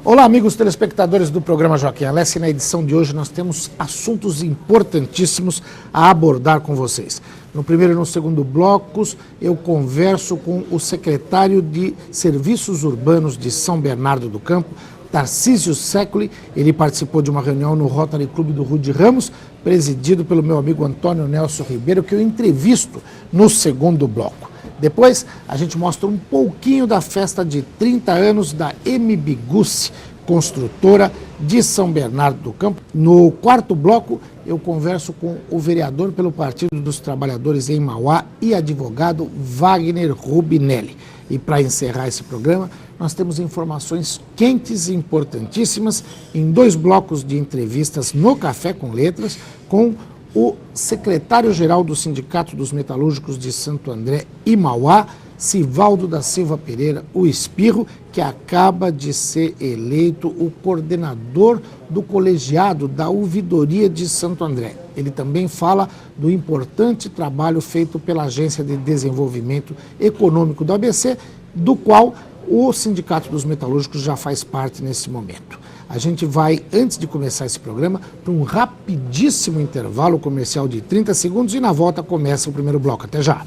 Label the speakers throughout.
Speaker 1: Olá, amigos telespectadores do programa Joaquim Alessi. Na edição de hoje nós temos assuntos importantíssimos a abordar com vocês. No primeiro e no segundo blocos, eu converso com o secretário de Serviços Urbanos de São Bernardo do Campo, Tarcísio Secoli. Ele participou de uma reunião no Rotary Club do Rude Ramos, presidido pelo meu amigo Antônio Nelson Ribeiro, que eu entrevisto no segundo bloco. Depois, a gente mostra um pouquinho da festa de 30 anos da MB Gussi, construtora de São Bernardo do Campo. No quarto bloco, eu converso com o vereador pelo Partido dos Trabalhadores em Mauá e advogado Wagner Rubinelli. E para encerrar esse programa, nós temos informações quentes e importantíssimas em dois blocos de entrevistas no Café com Letras, com o secretário-geral do Sindicato dos Metalúrgicos de Santo André e Mauá, Sivaldo da Silva Pereira, o Espirro, que acaba de ser eleito o coordenador do colegiado da Ouvidoria de Santo André. Ele também fala do importante trabalho feito pela Agência de Desenvolvimento Econômico do ABC, do qual o Sindicato dos Metalúrgicos já faz parte nesse momento. A gente vai, antes de começar esse programa, para um rapidíssimo intervalo comercial de 30 segundos e na volta começa o primeiro bloco. Até já!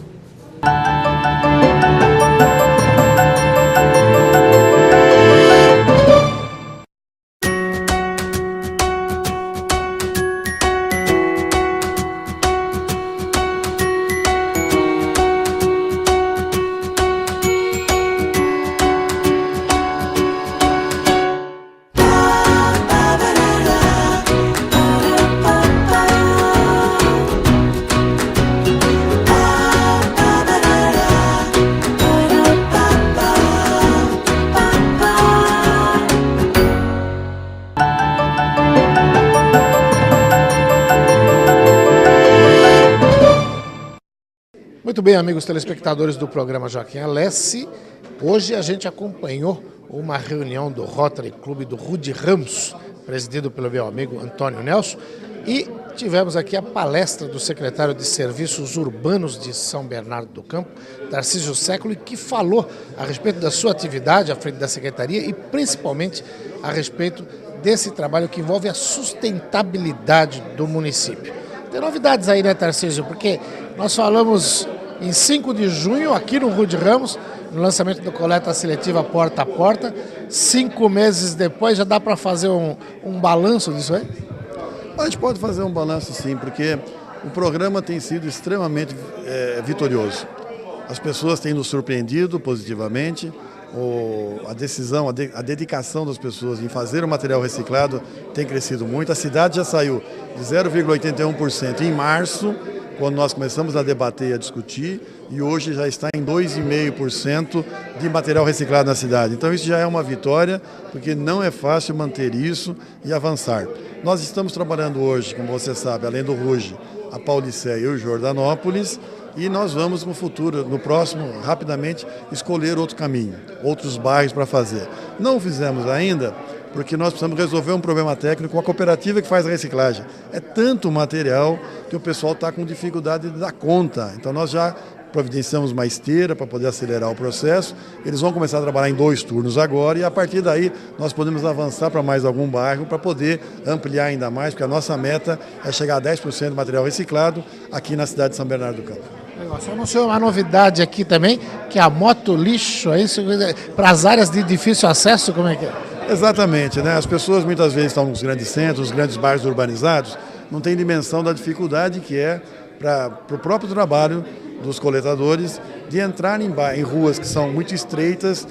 Speaker 1: Muito bem, amigos telespectadores do programa Joaquim Alessi. Hoje a gente acompanhou uma reunião do Rotary Club do Rude Ramos, presidido pelo meu amigo Antônio Nelson, e tivemos aqui a palestra do secretário de Serviços Urbanos de São Bernardo do Campo, Tarcísio Secoli, que falou a respeito da sua atividade à frente da secretaria e principalmente a respeito desse trabalho que envolve a sustentabilidade do município. Tem novidades aí, né, Tarcísio? Porque nós falamos em 5 de junho, aqui no Rude Ramos, no lançamento da coleta seletiva porta a porta. 5 meses depois, já dá para fazer um balanço disso aí?
Speaker 2: A gente pode fazer um balanço sim, porque o programa tem sido extremamente vitorioso. As pessoas têm nos surpreendido positivamente. A decisão, a dedicação das pessoas em fazer o material reciclado tem crescido muito. A cidade já saiu de 0,81% em março, quando nós começamos a debater e a discutir, e hoje já está em 2,5% de material reciclado na cidade. Então isso já é uma vitória, porque não é fácil manter isso e avançar. Nós estamos trabalhando hoje, como você sabe, além do Ruge, a Paulicéia e o Jordanópolis, e nós vamos no futuro, no próximo, rapidamente, escolher outro caminho, outros bairros para fazer. Não o fizemos ainda, porque nós precisamos resolver um problema técnico com a cooperativa que faz a reciclagem. É tanto material que o pessoal está com dificuldade de dar conta. Então nós já providenciamos uma esteira para poder acelerar o processo. Eles vão começar a trabalhar em 2 turnos agora e a partir daí nós podemos avançar para mais algum bairro para poder ampliar ainda mais, porque a nossa meta é chegar a 10% de material reciclado aqui na cidade de São Bernardo do Campo.
Speaker 1: Você anunciou uma novidade aqui também, que é a moto lixo, é isso? Para as áreas de difícil acesso, como é que é?
Speaker 2: Exatamente, né? As pessoas muitas vezes estão nos grandes centros, nos grandes bairros urbanizados, não têm dimensão da dificuldade que é para o próprio trabalho dos coletadores de entrar em ruas que são muito estreitas,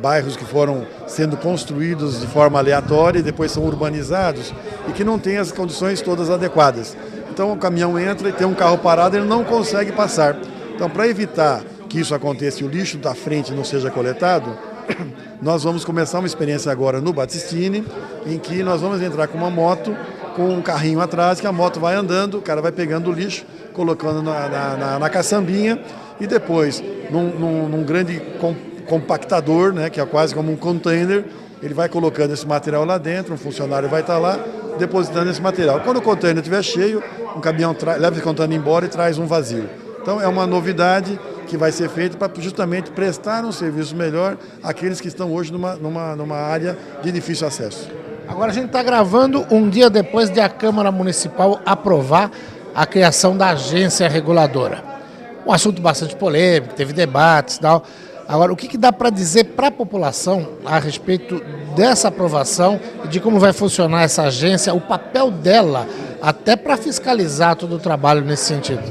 Speaker 2: bairros que foram sendo construídos de forma aleatória e depois são urbanizados e que não têm as condições todas adequadas. Então o caminhão entra e tem um carro parado e ele não consegue passar. Então, para evitar que isso aconteça e o lixo da frente não seja coletado, nós vamos começar uma experiência agora no Batistini, em que nós vamos entrar com uma moto, com um carrinho atrás, que a moto vai andando, o cara vai pegando o lixo, colocando na caçambinha e depois num grande compactador, né, que é quase como um container, ele vai colocando esse material lá dentro, um funcionário vai estar lá depositando esse material. Quando o container estiver cheio, um caminhão leva esse container embora e traz um vazio. Então é uma novidade que vai ser feita para justamente prestar um serviço melhor àqueles que estão hoje numa área de difícil acesso.
Speaker 1: Agora a gente está gravando um dia depois de a Câmara Municipal aprovar a criação da agência reguladora. Um assunto bastante polêmico, teve debates e tal. Agora, o que dá para dizer para a população a respeito dessa aprovação e de como vai funcionar essa agência, o papel dela, até para fiscalizar todo o trabalho nesse sentido?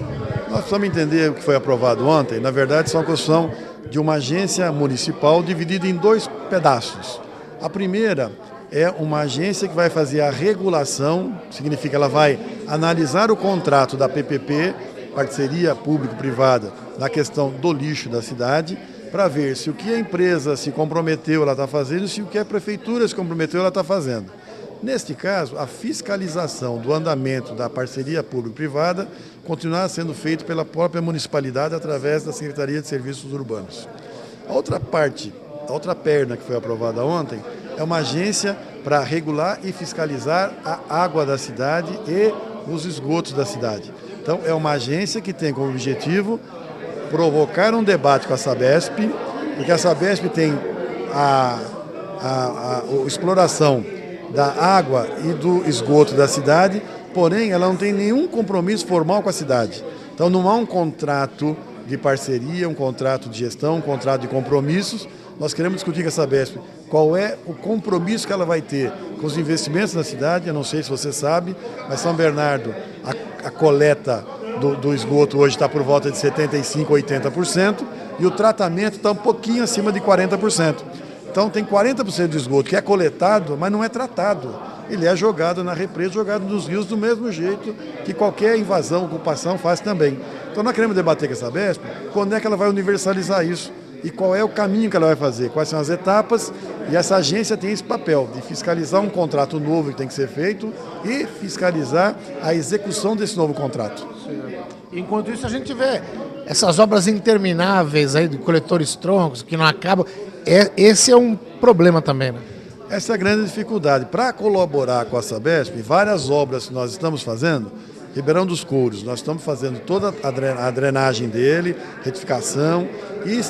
Speaker 2: Nós precisamos entender o que foi aprovado ontem. Na verdade, são a construção de uma agência municipal dividida em 2 pedaços. A primeira é uma agência que vai fazer a regulação, significa que ela vai analisar o contrato da PPP, parceria público-privada, na questão do lixo da cidade, para ver se o que a empresa se comprometeu ela está fazendo e se o que a prefeitura se comprometeu ela está fazendo. Neste caso, a fiscalização do andamento da parceria público-privada continuará sendo feito pela própria municipalidade através da Secretaria de Serviços Urbanos. A outra parte, a outra perna que foi aprovada ontem, é uma agência para regular e fiscalizar a água da cidade e os esgotos da cidade. Então, é uma agência que tem como objetivo provocar um debate com a Sabesp, porque a Sabesp tem a exploração da água e do esgoto da cidade, porém ela não tem nenhum compromisso formal com a cidade. Então não há um contrato de parceria, um contrato de gestão, um contrato de compromissos. Nós queremos discutir com a Sabesp qual é o compromisso que ela vai ter com os investimentos na cidade. Eu não sei se você sabe, mas São Bernardo, a coleta do esgoto hoje está por volta de 75%, 80%, e o tratamento está um pouquinho acima de 40%. Então tem 40% do esgoto que é coletado, mas não é tratado. Ele é jogado na represa, jogado nos rios do mesmo jeito que qualquer invasão, ocupação faz também. Então nós queremos debater com a Sabesp quando é que ela vai universalizar isso e qual é o caminho que ela vai fazer, quais são as etapas, e essa agência tem esse papel de fiscalizar um contrato novo que tem que ser feito e fiscalizar a execução desse novo contrato.
Speaker 1: Enquanto isso a gente vê essas obras intermináveis aí de coletores troncos que não acabam. Esse é um problema também, né?
Speaker 2: Essa é a grande dificuldade. Para colaborar com a Sabesp, várias obras que nós estamos fazendo, Ribeirão dos Couros, nós estamos fazendo toda a drenagem dele, retificação, e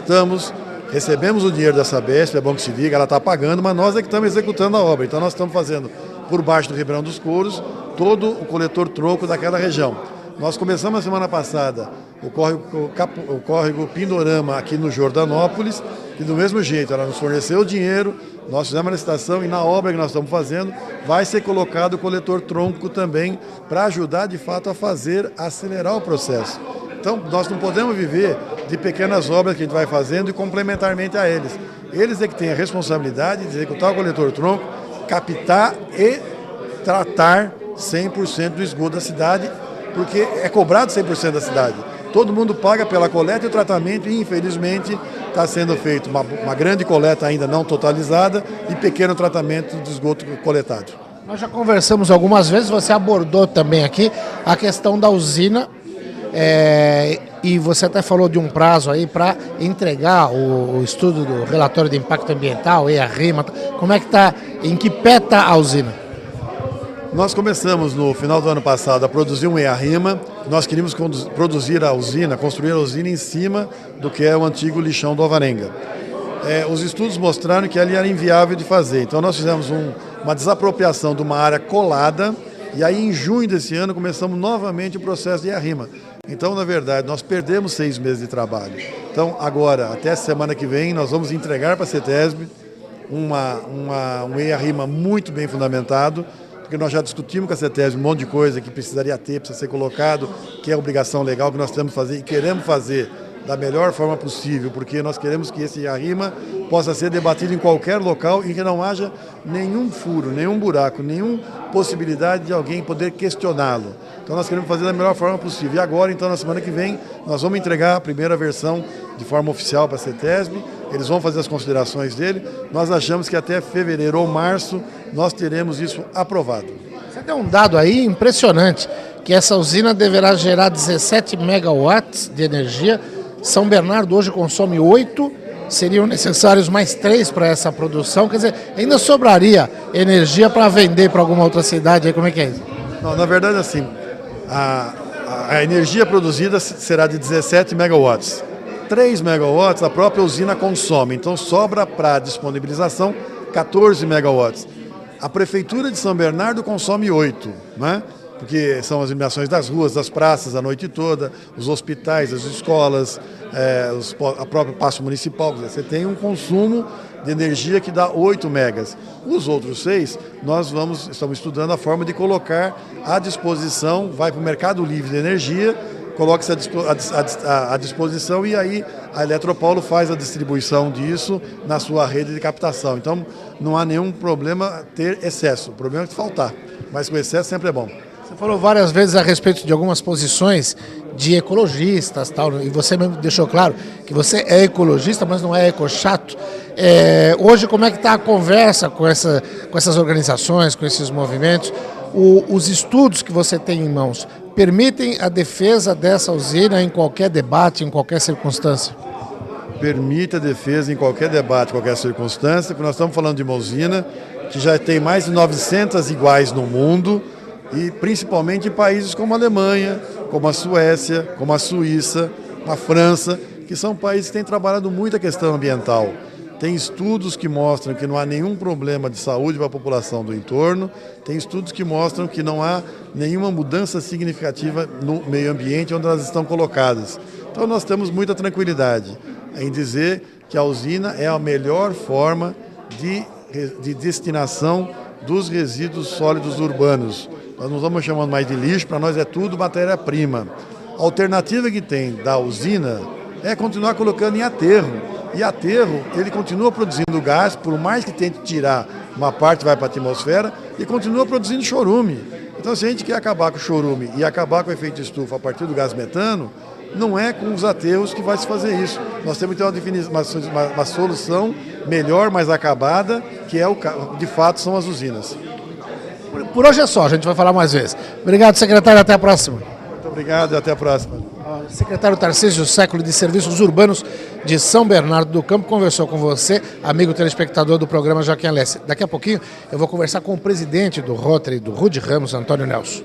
Speaker 2: recebemos o dinheiro da Sabesp, é bom que se diga, ela está pagando, mas nós é que estamos executando a obra. Então nós estamos fazendo, por baixo do Ribeirão dos Couros, todo o coletor tronco daquela região. Nós começamos a semana passada o córrego Pindorama aqui no Jordanópolis, e do mesmo jeito ela nos forneceu o dinheiro, nós fizemos a licitação e na obra que nós estamos fazendo vai ser colocado o coletor tronco também para ajudar de fato a acelerar o processo. Então nós não podemos viver de pequenas obras que a gente vai fazendo e complementarmente a eles. Eles é que têm a responsabilidade de executar o coletor tronco, captar e tratar 100% do esgoto da cidade, porque é cobrado 100% da cidade. Todo mundo paga pela coleta e o tratamento e, infelizmente, está sendo feito uma grande coleta ainda não totalizada e pequeno tratamento de esgoto coletado.
Speaker 1: Nós já conversamos algumas vezes, você abordou também aqui a questão da usina, e você até falou de um prazo aí para entregar o estudo do relatório de impacto ambiental, EIA-RIMA. Como é que está, em que pé está a usina?
Speaker 2: Nós começamos no final do ano passado a produzir um EIA-RIMA. Nós queríamos construir a usina em cima do que é o antigo lixão do Alvarenga. Os estudos mostraram que ali era inviável de fazer. Então nós fizemos uma desapropriação de uma área colada e aí em junho desse ano começamos novamente o processo de EIA-RIMA. Então, na verdade, nós perdemos 6 meses de trabalho. Então, agora, até semana que vem, nós vamos entregar para a CETESB um EIA-RIMA muito bem fundamentado, porque nós já discutimos com a CETESB um monte de coisa que precisaria ter, precisa ser colocado, que é a obrigação legal que nós temos que fazer e queremos fazer da melhor forma possível, porque nós queremos que esse EIA-RIMA possa ser debatido em qualquer local e que não haja nenhum furo, nenhum buraco, nenhuma possibilidade de alguém poder questioná-lo. Então nós queremos fazer da melhor forma possível. E agora, então, na semana que vem, nós vamos entregar a primeira versão de forma oficial para a CETESB, eles vão fazer as considerações dele. Nós achamos que até fevereiro ou março nós teremos isso aprovado.
Speaker 1: Você deu um dado aí impressionante, que essa usina deverá gerar 17 megawatts de energia. São Bernardo hoje consome 8 seriam necessários mais 3 para essa produção, quer dizer, ainda sobraria energia para vender para alguma outra cidade, aí como é que é isso?
Speaker 2: Não, na verdade, assim, a energia produzida será de 17 megawatts. 3 megawatts a própria usina consome, então sobra para disponibilização 14 megawatts. A Prefeitura de São Bernardo consome 8, né? Porque são as iluminações das ruas, das praças a noite toda, os hospitais, as escolas, a própria Paço Municipal. Quer dizer, você tem um consumo de energia que dá 8 megas. Os outros 6, nós estamos estudando a forma de colocar à disposição, vai para o mercado livre de energia, coloca-se à disposição e aí a Eletropaulo faz a distribuição disso na sua rede de captação. Então não há nenhum problema ter excesso, o problema é faltar, mas com excesso sempre é bom.
Speaker 1: Você falou várias vezes a respeito de algumas posições de ecologistas, tal, e você mesmo deixou claro que você é ecologista, mas não é ecochato. Hoje, como é que está a conversa com essas organizações, com esses movimentos? Os estudos que você tem em mãos permitem a defesa dessa usina em qualquer debate, em qualquer circunstância?
Speaker 2: Permite a defesa em qualquer debate, qualquer circunstância, porque nós estamos falando de uma usina que já tem mais de 900 iguais no mundo, e principalmente em países como a Alemanha, como a Suécia, como a Suíça, a França, que são países que têm trabalhado muito a questão ambiental. Tem estudos que mostram que não há nenhum problema de saúde para a população do entorno, tem estudos que mostram que não há nenhuma mudança significativa no meio ambiente onde elas estão colocadas. Então nós temos muita tranquilidade em dizer que a usina é a melhor forma de destinação dos resíduos sólidos urbanos. Nós não estamos chamando mais de lixo, para nós é tudo matéria-prima. A alternativa que tem da usina é continuar colocando em aterro. E aterro, ele continua produzindo gás, por mais que tente tirar, uma parte vai para a atmosfera, e continua produzindo chorume. Então, se a gente quer acabar com o chorume e acabar com o efeito estufa a partir do gás metano, não é com os aterros que vai se fazer isso. Nós temos que ter uma solução melhor, mais acabada, que de fato são as usinas.
Speaker 1: Por hoje é só, a gente vai falar mais vezes. Obrigado, secretário, até a próxima.
Speaker 2: Muito obrigado e até a próxima.
Speaker 1: Secretário Tarcísio Século de Serviços Urbanos de São Bernardo do Campo conversou com você, amigo telespectador do programa Joaquim Alessi. Daqui a pouquinho eu vou conversar com o presidente do Rotary, do Rude Ramos, Antônio Nelson.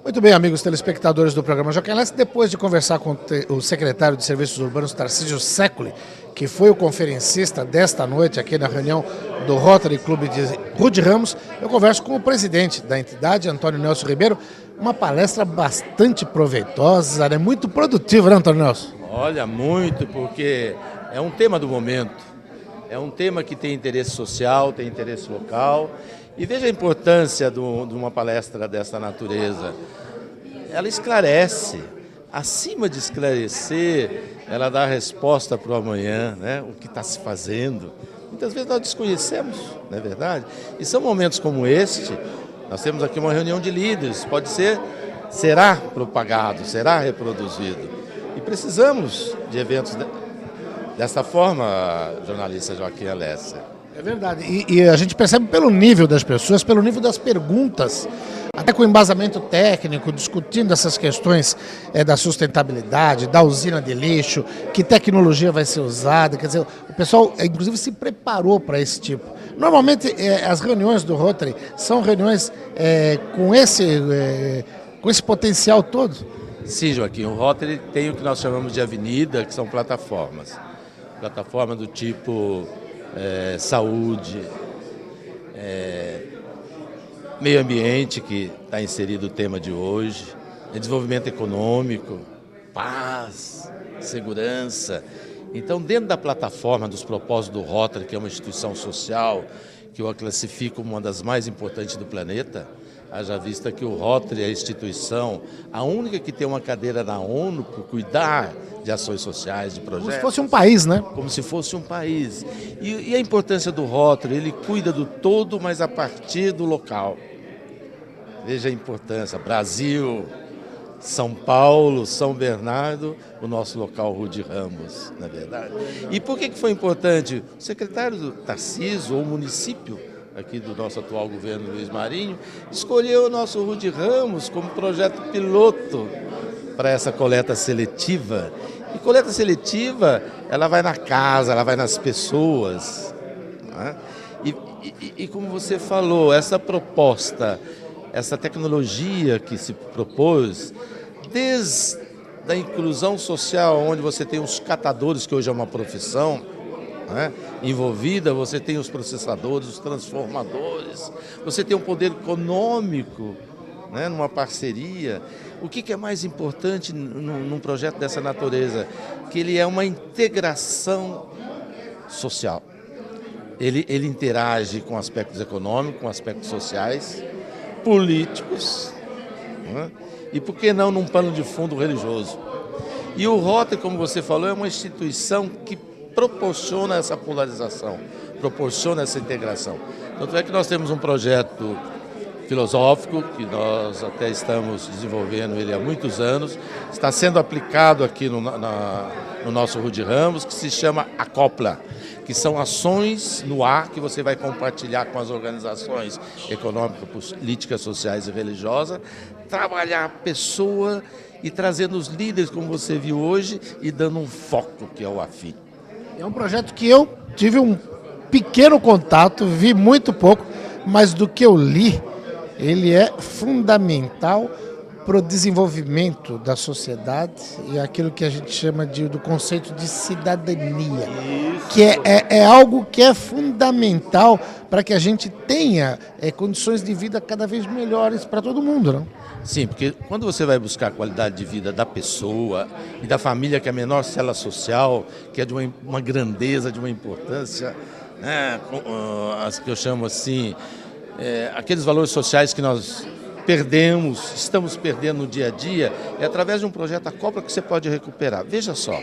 Speaker 1: Muito bem, amigos telespectadores do programa Joaquim Alessi, depois de conversar com o secretário de Serviços Urbanos, Tarcísio Século, que foi o conferencista desta noite aqui na reunião do Rotary Clube de Rude Ramos, eu converso com o presidente da entidade, Antônio Nelson Ribeiro, uma palestra bastante proveitosa, né? Muito produtiva, né, Antônio Nelson?
Speaker 3: Olha, muito, porque é um tema do momento, é um tema que tem interesse social, tem interesse local, e veja a importância de uma palestra dessa natureza. Ela esclarece, acima de esclarecer, ela dá a resposta para o amanhã, né? O que está se fazendo. Muitas vezes nós desconhecemos, não é verdade? E são momentos como este, nós temos aqui uma reunião de líderes, será propagado, será reproduzido. E precisamos de eventos dessa forma, jornalista Joaquim Alessi.
Speaker 1: É verdade, e a gente percebe pelo nível das pessoas, pelo nível das perguntas, até com embasamento técnico, discutindo essas questões da sustentabilidade, da usina de lixo, que tecnologia vai ser usada, quer dizer, o pessoal inclusive se preparou para esse tipo. Normalmente as reuniões do Rotary são reuniões com esse potencial todo?
Speaker 3: Sim, Joaquim, o Rotary tem o que nós chamamos de avenida, que são plataformas. Plataforma do tipo saúde, meio ambiente, que está inserido o tema de hoje, desenvolvimento econômico, paz, segurança. Então, dentro da plataforma dos propósitos do Rotary, que é uma instituição social, que eu a classifico como uma das mais importantes do planeta, haja vista que o Rotary é a instituição, a única que tem uma cadeira na ONU por cuidar de ações sociais, de projetos.
Speaker 1: Como se fosse um país, né?
Speaker 3: Como se fosse um país. E a importância do Rotary, ele cuida do todo, mas a partir do local. Veja a importância, Brasil, São Paulo, São Bernardo, o nosso local Rude Ramos, na verdade. E por que foi importante? O secretário do Tarcísio, ou o município aqui do nosso atual governo, Luiz Marinho, escolheu o nosso Rude Ramos como projeto piloto para essa coleta seletiva. E coleta seletiva, ela vai na casa, ela vai nas pessoas. Né? E como você falou, essa proposta, essa tecnologia que se propôs, desde a inclusão social, onde você tem os catadores, que hoje é uma profissão, né, envolvida, você tem os processadores, os transformadores, você tem um poder econômico, né, numa parceria. O que é mais importante num projeto dessa natureza? Que ele é uma integração social. Ele interage com aspectos econômicos, com aspectos sociais, políticos, né? E por que não num pano de fundo religioso? E o Rotary, como você falou, é uma instituição que proporciona essa polarização, proporciona essa integração. Tanto é que nós temos um projeto filosófico, que nós até estamos desenvolvendo ele há muitos anos, está sendo aplicado aqui no nosso Rude Ramos, que se chama Acopla, que são ações no ar que você vai compartilhar com as organizações econômicas, políticas, sociais e religiosas, trabalhar a pessoa e trazendo os líderes, como você viu hoje, e dando um foco, que é o AFI.
Speaker 1: É um projeto que eu tive um pequeno contato, vi muito pouco, mas do que eu li, ele é fundamental para o desenvolvimento da sociedade e aquilo que a gente chama do conceito de cidadania, que é algo que é fundamental para que a gente tenha condições de vida cada vez melhores para todo mundo, não?
Speaker 3: Sim, porque quando você vai buscar a qualidade de vida da pessoa e da família, que é a menor célula social, que é de uma grandeza, de uma importância, né, as que eu chamo assim, aqueles valores sociais que nós perdemos, estamos perdendo no dia a dia, é através de um projeto Acopla que você pode recuperar. Veja só,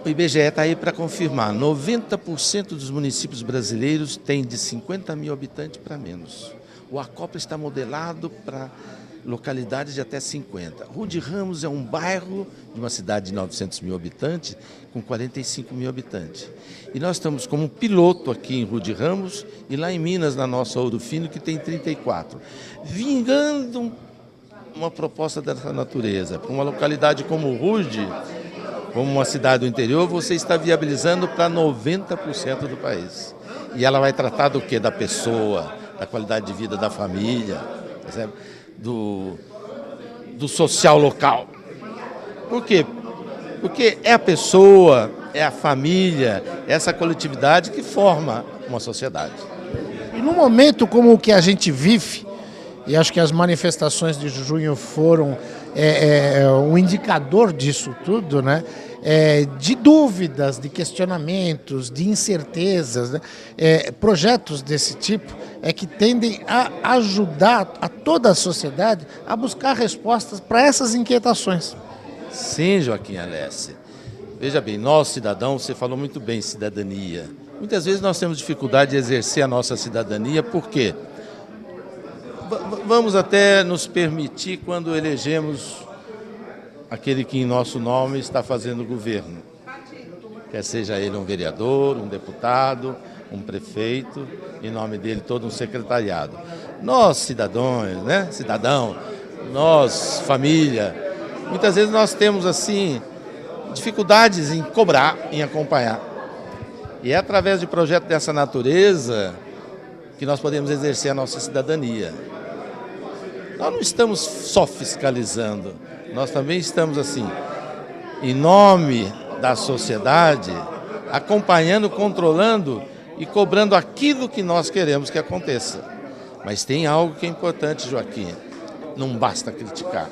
Speaker 3: o IBGE está aí para confirmar, 90% dos municípios brasileiros têm de 50 mil habitantes para menos. O Acopla está modelado para localidades de até 50. Rude Ramos é um bairro de uma cidade de 900 mil habitantes com 45 mil habitantes. E nós estamos como um piloto aqui em Rude Ramos e lá em Minas, na nossa Ouro Fino, que tem 34. Vingando uma proposta dessa natureza, para uma localidade como Rude, como uma cidade do interior, você está viabilizando para 90% do país. E ela vai tratar do quê? Da pessoa, da qualidade de vida da família, percebe? Do social local. Por quê? Porque é a pessoa, é a família, é essa coletividade que forma uma sociedade.
Speaker 1: E num momento como o que a gente vive, e acho que as manifestações de junho foram um indicador disso tudo, né? De dúvidas, de questionamentos, de incertezas, né? Projetos desse tipo que tendem a ajudar a toda a sociedade a buscar respostas para essas inquietações.
Speaker 3: Sim, Joaquim Alessi. Veja bem, nós cidadãos, você falou muito bem, cidadania. Muitas vezes nós temos dificuldade de exercer a nossa cidadania, por quê? Vamos até nos permitir quando elegemos aquele que em nosso nome está fazendo o governo. Quer seja ele um vereador, um deputado, um prefeito, em nome dele todo um secretariado. Nós, cidadãos, né? Cidadão, nós, família, muitas vezes nós temos assim dificuldades em cobrar, em acompanhar. E é através de projetos dessa natureza que nós podemos exercer a nossa cidadania. Nós não estamos só fiscalizando, nós também estamos assim, em nome da sociedade, acompanhando, controlando e cobrando aquilo que nós queremos que aconteça. Mas tem algo que é importante, Joaquim, não basta criticar.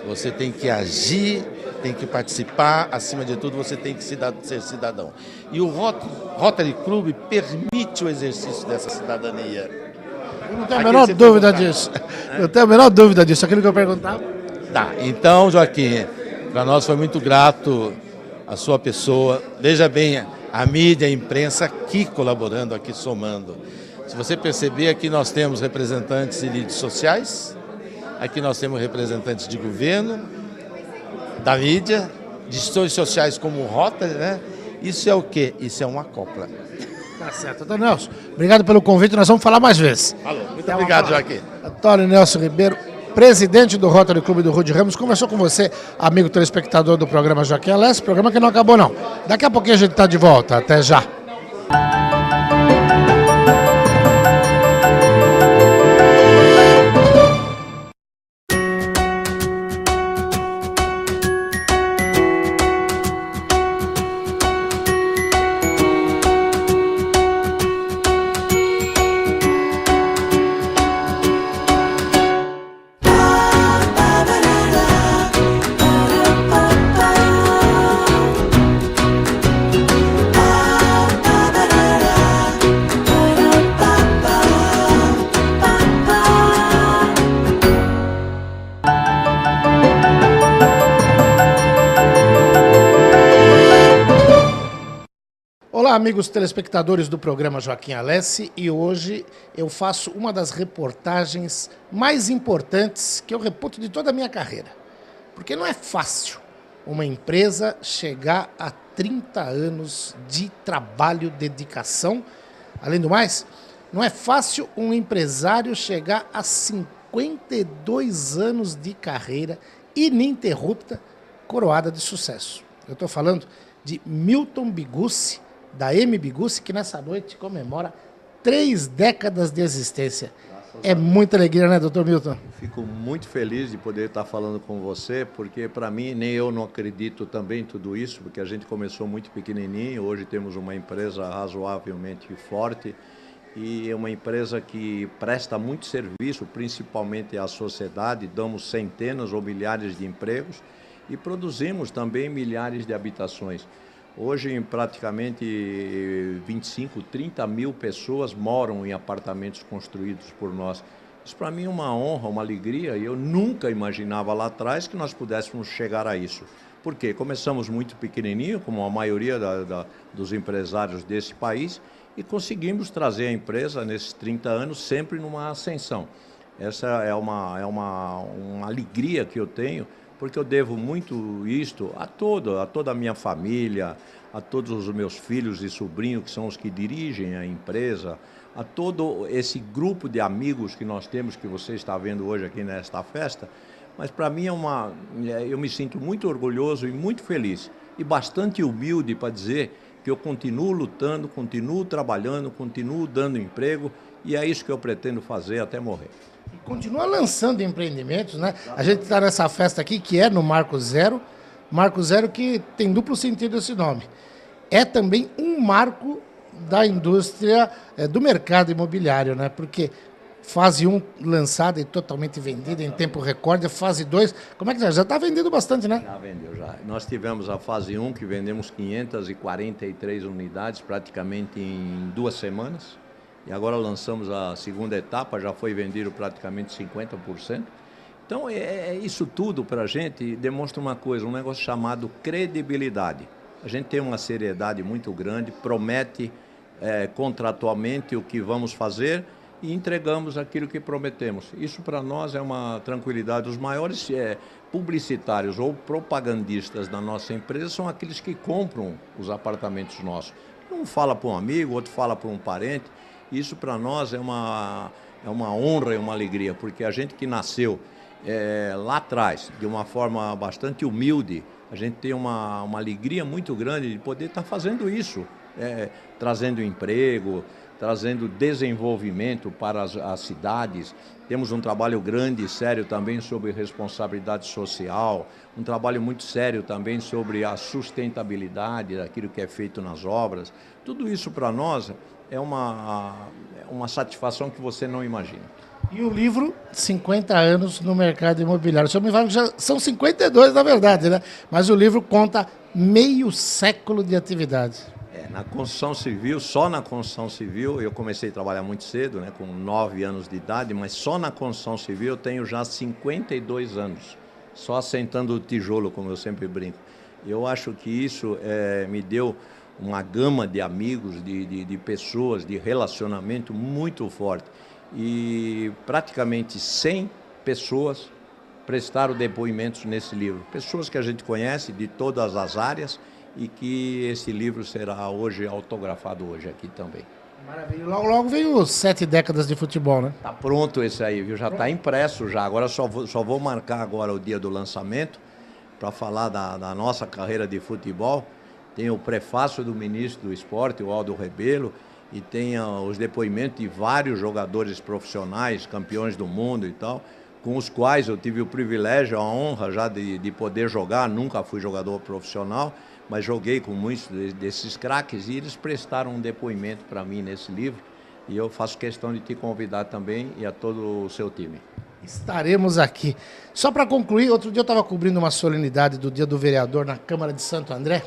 Speaker 3: Você tem que agir, tem que participar, acima de tudo você tem que ser cidadão. E o Rotary Club permite o exercício dessa cidadania.
Speaker 1: Eu não tenho a menor dúvida disso. Eu tenho a menor dúvida disso. Aquilo que eu perguntava.
Speaker 3: Tá, então, Joaquim, para nós foi muito grato a sua pessoa. Veja bem, a mídia, a imprensa aqui colaborando, aqui somando. Se você perceber, aqui nós temos representantes de líderes sociais, aqui nós temos representantes de governo, da mídia, de instituições sociais como o Rotary, né? Isso é o quê? Isso é uma copla.
Speaker 1: Tá certo. Antônio Nelson, obrigado pelo convite, nós vamos falar mais vezes.
Speaker 3: Alô, muito obrigado, Joaquim.
Speaker 1: Antônio Nelson Ribeiro, presidente do Rotary Clube do Rude Ramos, conversou com você, amigo telespectador do programa Joaquim Alessi, programa que não acabou não. Daqui a pouquinho a gente está de volta, até já. Olá, amigos telespectadores do programa Joaquim Alessi, e hoje eu faço uma das reportagens mais importantes que eu reputo de toda a minha carreira. Porque não é fácil uma empresa chegar a 30 anos de trabalho, dedicação. Além do mais, não é fácil um empresário chegar a 52 anos de carreira ininterrupta, coroada de sucesso. Eu estou falando de Milton Bigucci, da M. Bigucci, que nessa noite comemora 3 décadas de existência. É muita alegria, né, doutor Milton?
Speaker 4: Fico muito feliz de poder estar falando com você, porque para mim, nem eu não acredito também em tudo isso, porque a gente começou muito pequenininho, hoje temos uma empresa razoavelmente forte e é uma empresa que presta muito serviço, principalmente à sociedade, damos centenas ou milhares de empregos e produzimos também milhares de habitações. Hoje, praticamente 25, 30 mil pessoas moram em apartamentos construídos por nós. Isso para mim é uma honra, uma alegria, e eu nunca imaginava lá atrás que nós pudéssemos chegar a isso. Por quê? Começamos muito pequenininho, como a maioria dos empresários desse país, e conseguimos trazer a empresa, nesses 30 anos, sempre numa ascensão. Essa é uma alegria que eu tenho, porque eu devo muito isto a toda a minha família, a todos os meus filhos e sobrinhos, que são os que dirigem a empresa, a todo esse grupo de amigos que nós temos, que você está vendo hoje aqui nesta festa. Mas para mim eu me sinto muito orgulhoso e muito feliz, e bastante humilde para dizer que eu continuo lutando, continuo trabalhando, continuo dando emprego, e é isso que eu pretendo fazer até morrer.
Speaker 1: E continua lançando empreendimentos, né? A gente está nessa festa aqui, que é no Marco Zero que tem duplo sentido esse nome. É também um marco da indústria, do mercado imobiliário, né? Porque fase 1 lançada e totalmente vendida em tempo recorde, fase 2, como é que já está vendendo bastante, né?
Speaker 4: Já vendeu, já. Nós tivemos a fase 1, que vendemos 543 unidades, praticamente em 2 semanas. E agora lançamos a segunda etapa, já foi vendido praticamente 50%. Então, isso tudo para a gente demonstra uma coisa, um negócio chamado credibilidade. A gente tem uma seriedade muito grande, promete contratualmente o que vamos fazer e entregamos aquilo que prometemos. Isso para nós é uma tranquilidade. Os maiores publicitários ou propagandistas da nossa empresa são aqueles que compram os apartamentos nossos. Um fala para um amigo, outro fala para um parente. Isso para nós é uma honra e uma alegria, porque a gente que nasceu lá atrás, de uma forma bastante humilde, a gente tem uma alegria muito grande de poder estar fazendo isso, trazendo emprego, trazendo desenvolvimento para as cidades. Temos um trabalho grande e sério também sobre responsabilidade social, um trabalho muito sério também sobre a sustentabilidade daquilo que é feito nas obras. Tudo isso para nós é uma satisfação que você não imagina.
Speaker 1: E o livro, 50 anos no mercado imobiliário. O senhor me fala que já são 52, na verdade, né? Mas o livro conta meio século de atividade.
Speaker 4: Na construção civil, só na construção civil, eu comecei a trabalhar muito cedo, né, com 9 anos de idade, mas só na construção civil eu tenho já 52 anos, só assentando o tijolo, como eu sempre brinco. Eu acho que isso me deu uma gama de amigos, de pessoas, de relacionamento muito forte. E praticamente 100 pessoas prestaram depoimentos nesse livro. Pessoas que a gente conhece de todas as áreas e que esse livro será hoje autografado hoje aqui também.
Speaker 1: Maravilha. Logo, logo vem os 7 décadas de futebol, né?
Speaker 4: Tá pronto esse aí, viu? Já está impresso já. Agora só vou marcar agora o dia do lançamento para falar da nossa carreira de futebol. Tem o prefácio do ministro do esporte, o Aldo Rebelo, e tem os depoimentos de vários jogadores profissionais, campeões do mundo e tal, com os quais eu tive o privilégio, a honra já de poder jogar. Nunca fui jogador profissional, mas joguei com muitos desses craques e eles prestaram um depoimento para mim nesse livro. E eu faço questão de te convidar também e a todo o seu time.
Speaker 1: Estaremos aqui. Só para concluir, outro dia eu estava cobrindo uma solenidade do Dia do Vereador na Câmara de Santo André.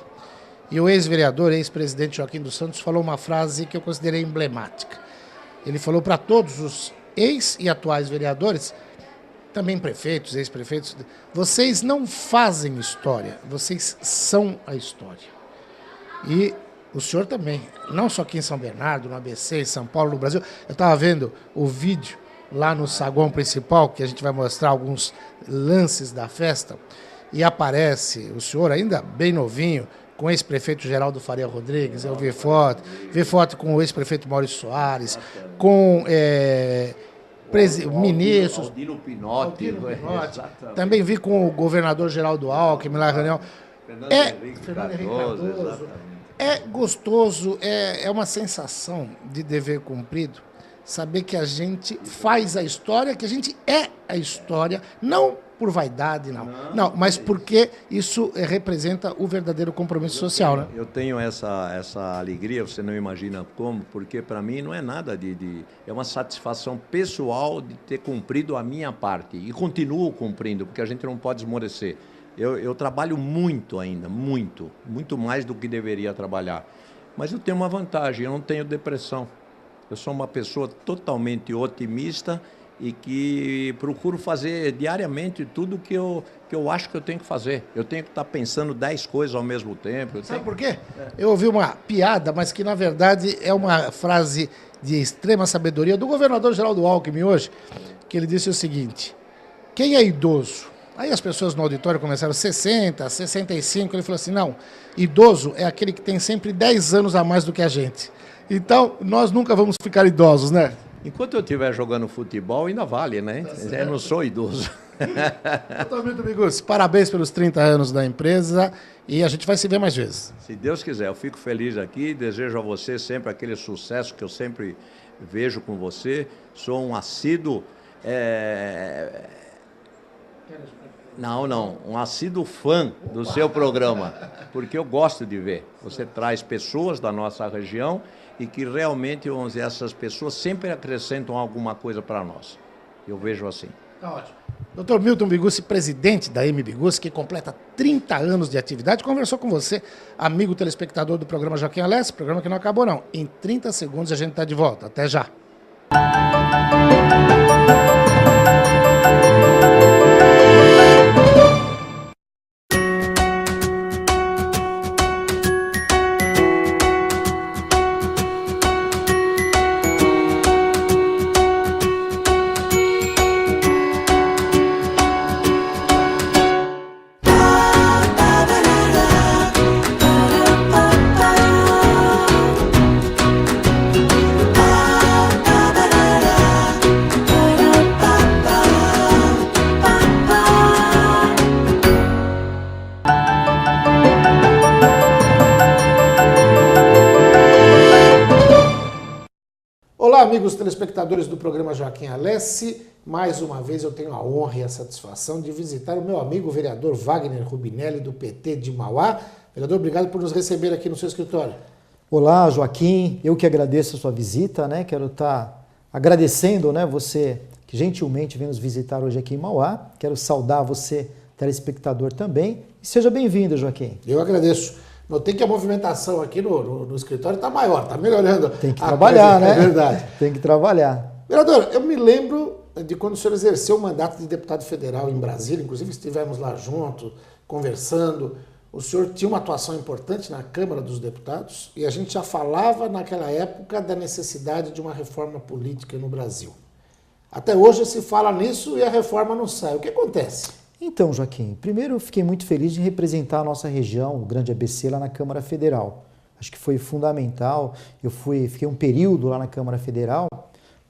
Speaker 1: E o ex-vereador, ex-presidente Joaquim dos Santos falou uma frase que eu considerei emblemática. Ele falou para todos os ex e atuais vereadores, também prefeitos, ex-prefeitos, vocês não fazem história, vocês são a história. E o senhor também, não só aqui em São Bernardo, no ABC, em São Paulo, no Brasil. Eu estava vendo o vídeo lá no saguão principal, que a gente vai mostrar alguns lances da festa, e aparece o senhor ainda bem novinho, com o ex-prefeito Geraldo Faria Rodrigues, eu vi foto com o ex-prefeito Maurício Soares, com ministros.
Speaker 4: Aldino Pinotti.
Speaker 1: Também vi com o governador Geraldo Alckmin, lá na reunião.
Speaker 4: Fernando Henrique Cardoso.
Speaker 1: É gostoso, é uma sensação de dever cumprido, saber que a gente faz a história, que a gente é a história, não por vaidade, não, mas porque isso representa o verdadeiro compromisso social, né?
Speaker 4: Eu tenho essa alegria, você não imagina como, porque para mim não é nada é uma satisfação pessoal de ter cumprido a minha parte, e continuo cumprindo, porque a gente não pode esmorecer. Eu trabalho muito ainda, muito mais do que deveria trabalhar, mas eu tenho uma vantagem, eu não tenho depressão. Eu sou uma pessoa totalmente otimista e que procuro fazer diariamente tudo que eu acho que eu tenho que fazer. Eu tenho que estar pensando 10 coisas ao mesmo tempo.
Speaker 1: Sabe por quê? Eu ouvi uma piada, mas que na verdade é uma frase de extrema sabedoria do governador Geraldo Alckmin hoje, que ele disse o seguinte: quem é idoso? Aí as pessoas no auditório começaram 60, 65, ele falou assim, não, idoso é aquele que tem sempre 10 anos a mais do que a gente. Então, nós nunca vamos ficar idosos, né?
Speaker 4: Enquanto eu estiver jogando futebol, ainda vale, né? Eu não sou idoso.
Speaker 1: Doutor Milton Migucci, parabéns pelos 30 anos da empresa e a gente vai se ver mais vezes.
Speaker 4: Se Deus quiser, eu fico feliz aqui, desejo a você sempre aquele sucesso que eu sempre vejo com você. Sou um assíduo... um assíduo fã do seu programa, porque eu gosto de ver. Você traz pessoas da nossa região e que realmente, vamos dizer, essas pessoas sempre acrescentam alguma coisa para nós. Eu vejo assim.
Speaker 1: Tá ótimo. Dr. Milton Migucci, presidente da M. Migucci, que completa 30 anos de atividade, conversou com você, amigo telespectador do programa Joaquim Alessi, programa que não acabou não. Em 30 segundos a gente está de volta. Até já. Olá, amigos telespectadores do programa Joaquim Alessi. Mais uma vez eu tenho a honra e a satisfação de visitar o meu amigo vereador Wagner Rubinelli, do PT de Mauá. Vereador, obrigado por nos receber aqui no seu escritório.
Speaker 5: Olá, Joaquim. Eu que agradeço a sua visita, né? Quero estar agradecendo, né, você que gentilmente vem nos visitar hoje aqui em Mauá. Quero saudar você, telespectador, também. E seja bem-vindo, Joaquim.
Speaker 1: Eu agradeço. Notei que a movimentação aqui no escritório está maior, está melhorando.
Speaker 5: Tem que trabalhar, né?
Speaker 1: É verdade.
Speaker 5: Tem que trabalhar.
Speaker 1: Vereador, eu me lembro de quando o senhor exerceu o mandato de deputado federal em Brasília, inclusive estivemos lá juntos, conversando. O senhor tinha uma atuação importante na Câmara dos Deputados e a gente já falava naquela época da necessidade de uma reforma política no Brasil. Até hoje se fala nisso e a reforma não sai. O que acontece?
Speaker 5: Então, Joaquim, primeiro eu fiquei muito feliz de representar a nossa região, o Grande ABC, lá na Câmara Federal. Acho que foi fundamental. Eu fiquei um período lá na Câmara Federal,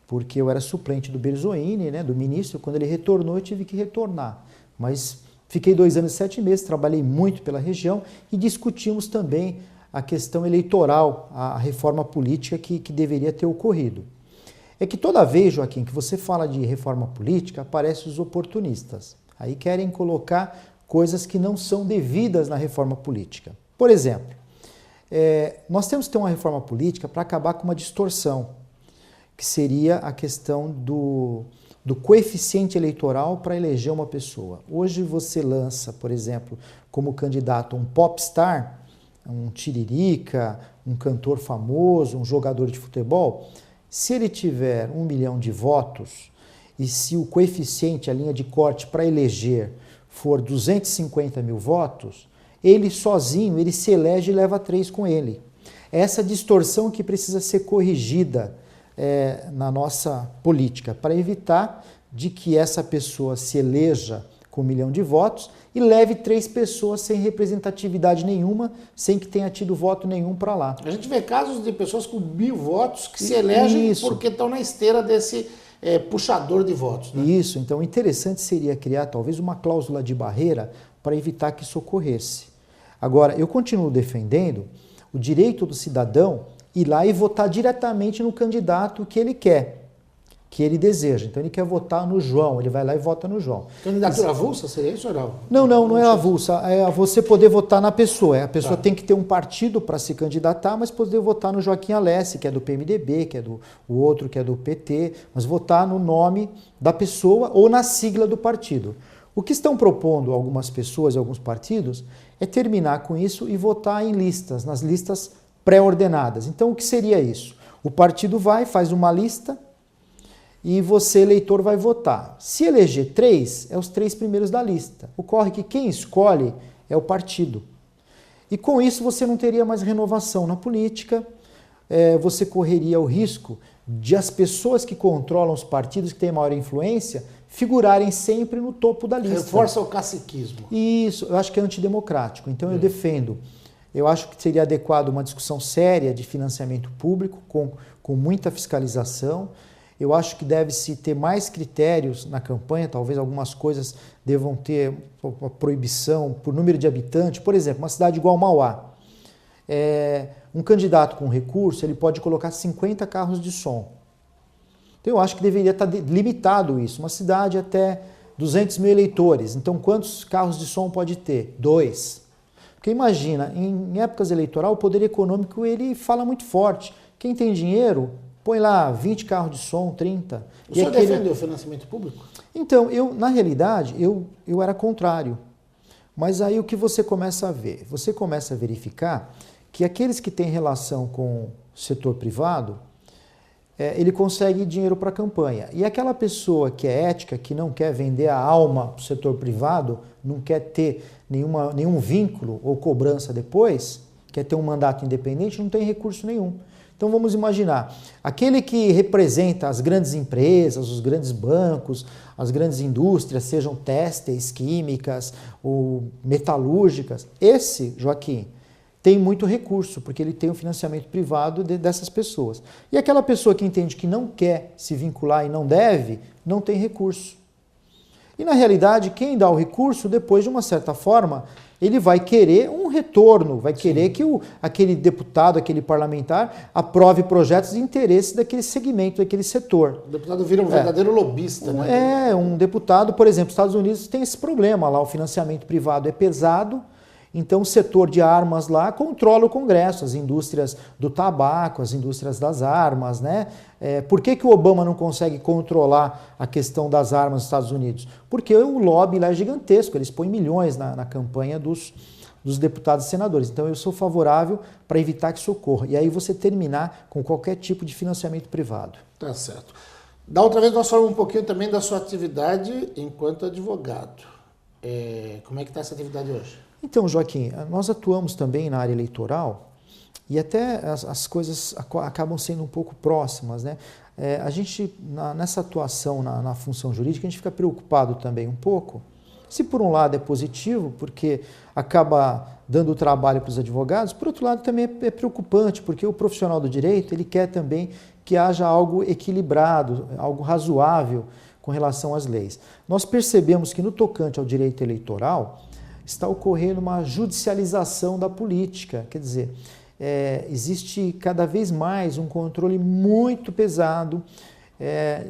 Speaker 5: porque eu era suplente do Berzoini, né, do ministro. Quando ele retornou, eu tive que retornar. Mas fiquei 2 anos e 7 meses, trabalhei muito pela região e discutimos também a questão eleitoral, a reforma política que deveria ter ocorrido. É que toda vez, Joaquim, que você fala de reforma política, aparecem os oportunistas. Aí querem colocar coisas que não são devidas na reforma política. Por exemplo, nós temos que ter uma reforma política para acabar com uma distorção, que seria a questão do coeficiente eleitoral para eleger uma pessoa. Hoje você lança, por exemplo, como candidato um popstar, um tiririca, um cantor famoso, um jogador de futebol. Se ele tiver 1 milhão de votos e se o coeficiente, a linha de corte para eleger for 250 mil votos, ele sozinho, ele se elege e leva 3 com ele. Essa distorção que precisa ser corrigida na nossa política, para evitar de que essa pessoa se eleja com 1 milhão de votos e leve 3 pessoas sem representatividade nenhuma, sem que tenha tido voto nenhum para lá.
Speaker 1: A gente vê casos de pessoas com 1.000 votos que se elegem porque estão na esteira desse puxador de votos. Né?
Speaker 5: Isso, então interessante seria criar talvez uma cláusula de barreira para evitar que isso ocorresse. Agora, eu continuo defendendo o direito do cidadão ir lá e votar diretamente no candidato que ele quer, que ele deseja. Então ele quer votar no João, ele vai lá e vota no João.
Speaker 1: Candidatura avulsa seria isso ou não?
Speaker 5: Não é avulsa, é você poder votar na pessoa. A pessoa tem que ter um partido para se candidatar, mas poder votar no Joaquim Alessi, que é do PMDB, que é do o outro que é do PT, mas votar no nome da pessoa ou na sigla do partido. O que estão propondo algumas pessoas e alguns partidos é terminar com isso e votar em listas, nas listas pré-ordenadas. Então, o que seria isso? O partido faz uma lista e você, eleitor, vai votar. Se eleger 3, é os 3 primeiros da lista. Ocorre que quem escolhe é o partido. E com isso você não teria mais renovação na política, você correria o risco de as pessoas que controlam os partidos, que têm maior influência, figurarem sempre no topo da lista.
Speaker 1: Reforça o caciquismo.
Speaker 5: Isso, eu acho que é antidemocrático. Então eu defendo. Eu acho que seria adequado uma discussão séria de financiamento público, com muita fiscalização. Eu acho que deve-se ter mais critérios na campanha, talvez algumas coisas devam ter uma proibição por número de habitantes. Por exemplo, uma cidade igual Mauá. Um candidato com recurso, ele pode colocar 50 carros de som. Então eu acho que deveria estar limitado isso. Uma cidade até 200 mil eleitores. Então quantos carros de som pode ter? 2. Porque imagina, em épocas eleitorais, o poder econômico ele fala muito forte. Quem tem dinheiro, põe lá 20 carros de som, 30.
Speaker 1: O senhor defendeu o financiamento público?
Speaker 5: Então, na realidade, eu era contrário. Mas aí o que você começa a ver? Você começa a verificar que aqueles que têm relação com o setor privado, ele consegue dinheiro para a campanha. E aquela pessoa que é ética, que não quer vender a alma para o setor privado, não quer ter nenhum vínculo ou cobrança depois, quer ter um mandato independente, não tem recurso nenhum. Então vamos imaginar, aquele que representa as grandes empresas, os grandes bancos, as grandes indústrias, sejam têxteis, químicas ou metalúrgicas, esse, Joaquim, tem muito recurso, porque ele tem o financiamento privado dessas pessoas. E aquela pessoa que entende que não quer se vincular e não deve, não tem recurso. E na realidade, quem dá o recurso, depois de uma certa forma, ele vai querer um retorno, vai querer que aquele deputado, aquele parlamentar, aprove projetos de interesse daquele segmento, daquele setor.
Speaker 1: O deputado vira um verdadeiro lobista, né?
Speaker 5: Um deputado, por exemplo, nos Estados Unidos tem esse problema lá, o financiamento privado é pesado, Então o setor de armas lá controla o Congresso, as indústrias do tabaco, as indústrias das armas, né? Por que o Obama não consegue controlar a questão das armas nos Estados Unidos? Porque o lobby lá é gigantesco, eles põem milhões na campanha dos deputados e senadores. Então eu sou favorável para evitar que isso ocorra. E aí você terminar com qualquer tipo de financiamento privado.
Speaker 1: Tá certo. Da outra vez nós falamos um pouquinho também da sua atividade enquanto advogado. Como é que está essa atividade hoje?
Speaker 5: Então, Joaquim, nós atuamos também na área eleitoral e até as coisas acabam sendo um pouco próximas, né? A gente, nessa atuação na função jurídica, a gente fica preocupado também um pouco. Se por um lado é positivo, porque acaba dando trabalho para os advogados, por outro lado também é preocupante, porque o profissional do direito, ele quer também que haja algo equilibrado, algo razoável com relação às leis. Nós percebemos que no tocante ao direito eleitoral, está ocorrendo uma judicialização da política, quer dizer, existe cada vez mais um controle muito pesado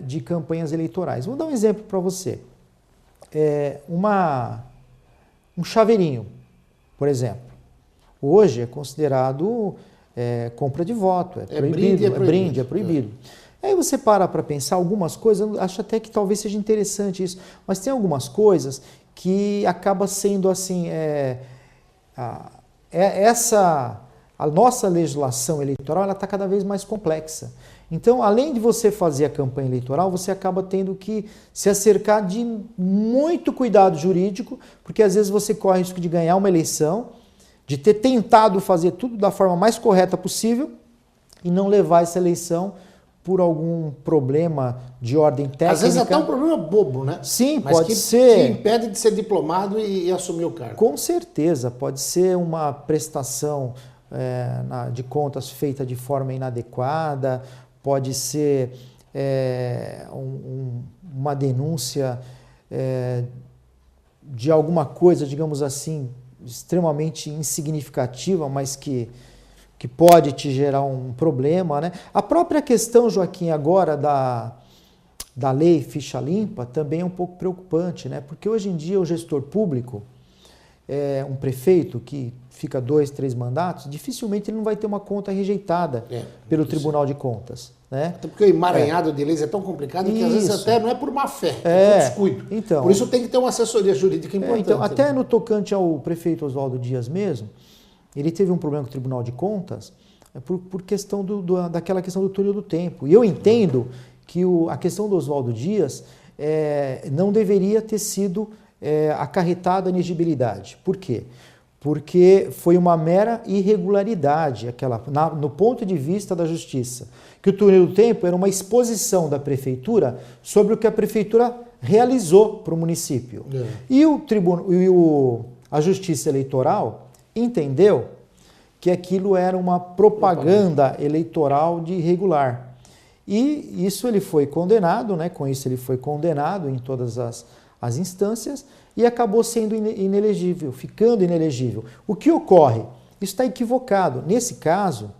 Speaker 5: de campanhas eleitorais. Vou dar um exemplo para você. Um chaveirinho, por exemplo, hoje é considerado compra de voto, é proibido. Aí você para pensar algumas coisas, eu acho até que talvez seja interessante isso, mas tem algumas coisas que acaba sendo assim, a nossa legislação eleitoral ela está cada vez mais complexa. Então, além de você fazer a campanha eleitoral, você acaba tendo que se acercar de muito cuidado jurídico, porque às vezes você corre o risco de ganhar uma eleição, de ter tentado fazer tudo da forma mais correta possível e não levar essa eleição por algum problema de ordem técnica.
Speaker 1: Às vezes até um problema bobo, né?
Speaker 5: Sim,
Speaker 1: mas
Speaker 5: pode ser.
Speaker 1: Que impede de ser diplomado e assumir o cargo.
Speaker 5: Com certeza, pode ser uma prestação de contas feita de forma inadequada, pode ser uma denúncia de alguma coisa, digamos assim, extremamente insignificativa, mas que pode te gerar um problema, né? A própria questão, Joaquim, agora da lei ficha limpa também é um pouco preocupante, né? Porque hoje em dia o gestor público, um prefeito que fica 2, 3 mandatos, dificilmente ele não vai ter uma conta rejeitada pelo Tribunal de Contas, né?
Speaker 1: Até porque o emaranhado de leis é tão complicado que às vezes até não é por má fé, é por descuido.
Speaker 5: Então,
Speaker 1: por isso tem que ter uma assessoria jurídica importante.
Speaker 5: Então, até no tocante ao prefeito Oswaldo Dias mesmo, ele teve um problema com o Tribunal de Contas por questão daquela questão do túnel do tempo. E eu entendo que a questão do Oswaldo Dias não deveria ter sido acarretada a inegibilidade. Por quê? Porque foi uma mera irregularidade, no ponto de vista da Justiça, que o túnel do tempo era uma exposição da Prefeitura sobre o que a Prefeitura realizou para o município. E a Justiça Eleitoral entendeu que aquilo era uma propaganda eleitoral de irregular. E isso ele foi condenado, né? Com isso ele foi condenado em todas as instâncias e acabou sendo inelegível, ficando inelegível. O que ocorre? Isso está equivocado. Nesse caso,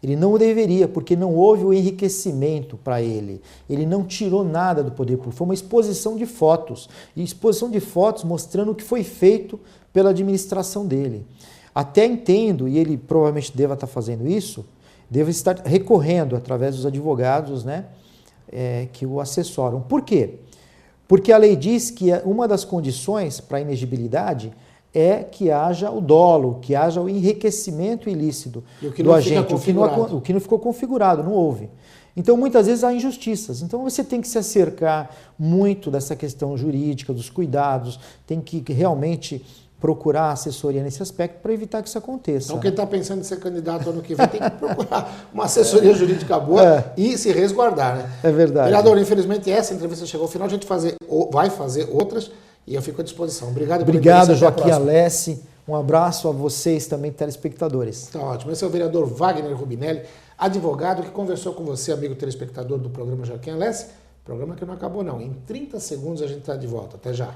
Speaker 5: ele não deveria, porque não houve o enriquecimento para ele. Ele não tirou nada do poder público. Foi uma exposição de fotos. E exposição de fotos mostrando o que foi feito pela administração dele. Até entendo, e ele provavelmente deva estar fazendo isso, deve estar recorrendo através dos advogados, né, que o assessoram. Por quê? Porque a lei diz que uma das condições para a inegibilidade é que haja o dolo, que haja o enriquecimento ilícito do agente, o que não ficou configurado, não houve. Então, muitas vezes há injustiças. Então, você tem que se acercar muito dessa questão jurídica, dos cuidados, tem que realmente procurar assessoria nesse aspecto para evitar que isso aconteça.
Speaker 1: Então, quem está pensando em ser candidato ano que vem tem que procurar uma assessoria jurídica boa e se resguardar, né?
Speaker 5: É verdade.
Speaker 1: Vereador, infelizmente essa entrevista chegou ao final, a gente vai fazer outras e eu fico à disposição.
Speaker 5: Obrigado, Joaquim Alessi. Um abraço a vocês também, telespectadores.
Speaker 1: Está ótimo. Esse é o vereador Wagner Rubinelli, advogado que conversou com você, amigo telespectador do programa Joaquim Alessi. Programa que não acabou não. Em 30 segundos a gente está de volta. Até já.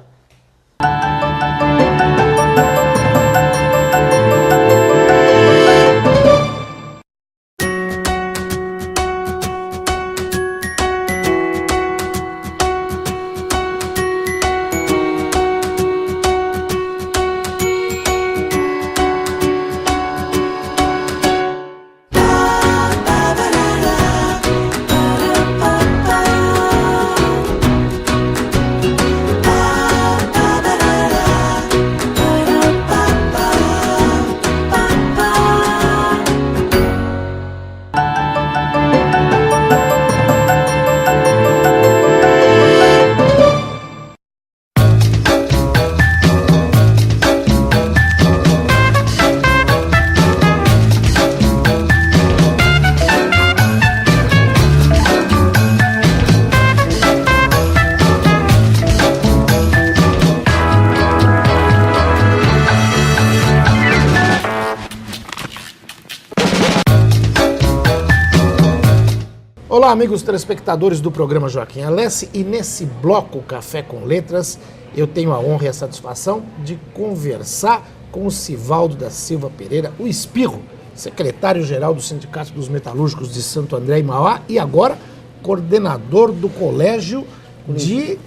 Speaker 1: Olá, amigos telespectadores do programa Joaquim Alessi, e nesse bloco Café com Letras, eu tenho a honra e a satisfação de conversar com o Sivaldo da Silva Pereira, o Espirro, secretário-geral do Sindicato dos Metalúrgicos de Santo André e Mauá, e agora coordenador do colégio de...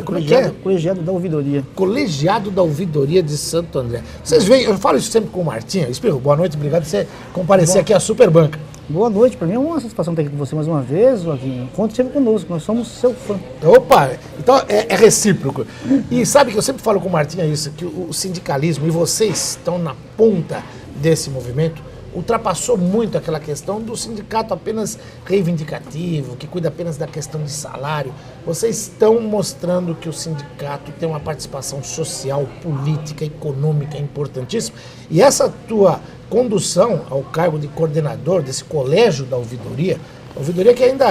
Speaker 1: como é que é?
Speaker 6: Colegiado da Ouvidoria.
Speaker 1: Colegiado da Ouvidoria de Santo André. Vocês veem, eu falo isso sempre com o Martinha. Espirro, boa noite, obrigado por você comparecer aqui à Superbanca.
Speaker 6: Boa noite, para mim é uma satisfação estar aqui com você mais uma vez, Joaquim. Conte sempre conosco, nós somos seu fã.
Speaker 1: Opa, então é recíproco. E sabe que eu sempre falo com o Martinha isso, que o sindicalismo, e vocês estão na ponta desse movimento, ultrapassou muito aquela questão do sindicato apenas reivindicativo, que cuida apenas da questão de salário. Vocês estão mostrando que o sindicato tem uma participação social, política, econômica importantíssima. E essa tua condução ao cargo de coordenador desse colégio da ouvidoria, a ouvidoria que ainda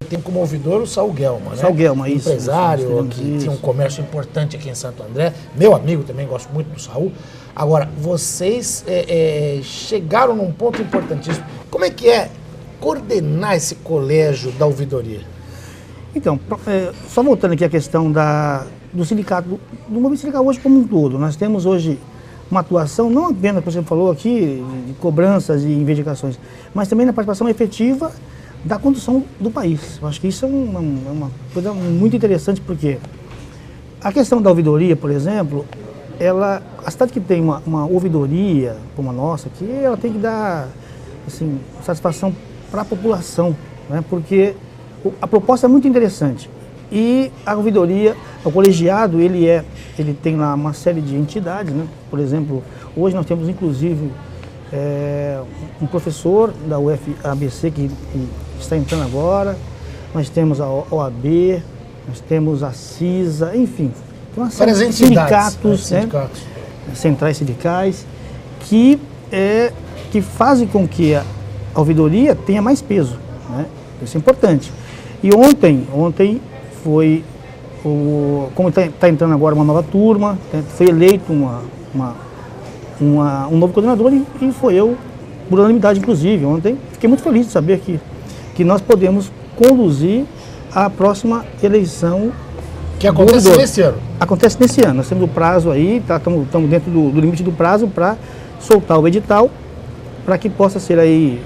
Speaker 1: tem como ouvidor o Saul Guelma, né?
Speaker 6: Saul Guelma, isso.
Speaker 1: Empresário, que tinha um comércio importante aqui em Santo André. Meu amigo também, gosto muito do Saul. Agora, vocês chegaram num ponto importantíssimo. Como é que é coordenar esse colégio da ouvidoria?
Speaker 6: Então, só voltando aqui à questão do sindicato, do movimento sindical hoje como um todo. Nós temos hoje uma atuação, não apenas, como você falou aqui, de cobranças e investigações, mas também na participação efetiva da condução do país. Eu acho que isso é uma coisa muito interessante, porque a questão da ouvidoria, por exemplo, a cidade que tem uma ouvidoria como a nossa aqui, ela tem que dar assim, satisfação para a população, né? Porque a proposta é muito interessante. E a ouvidoria, o colegiado, ele tem lá uma série de entidades, né? Por exemplo, hoje nós temos inclusive um professor da UFABC que está entrando agora, nós temos a OAB, nós temos a CISA, enfim, tem uma série de sindicatos, né? Centrais sindicais, que fazem com que a ouvidoria tenha mais peso, né? Isso é importante. E ontem foi, como está entrando agora uma nova turma, foi eleito um novo coordenador e foi eu, por unanimidade inclusive, ontem. Fiquei muito feliz de saber que nós podemos conduzir a próxima eleição.
Speaker 1: Que acontece nesse ano.
Speaker 6: Acontece nesse ano. Nós temos o prazo aí, estamos dentro do limite do prazo para soltar o edital, para que possa ser aí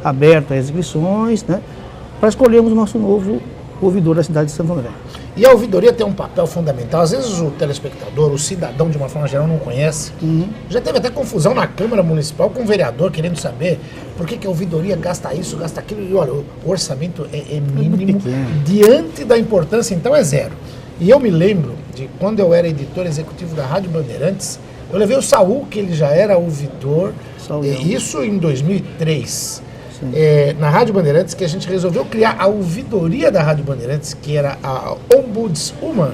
Speaker 6: aberto as inscrições, né, para escolhermos o nosso novo ouvidor da cidade de Santo André.
Speaker 1: E a ouvidoria tem um papel fundamental. Às vezes o telespectador, o cidadão de uma forma geral não conhece. Já teve até confusão na Câmara Municipal com o vereador querendo saber por que a ouvidoria gasta isso, gasta aquilo. E olha, o orçamento é mínimo. Diante da importância, então, é zero. E eu me lembro de quando eu era editor executivo da Rádio Bandeirantes, eu levei o Saul, que ele já era ouvidor, isso em 2003. Na Rádio Bandeirantes, que a gente resolveu criar a ouvidoria da Rádio Bandeirantes, que era a Ombudsman,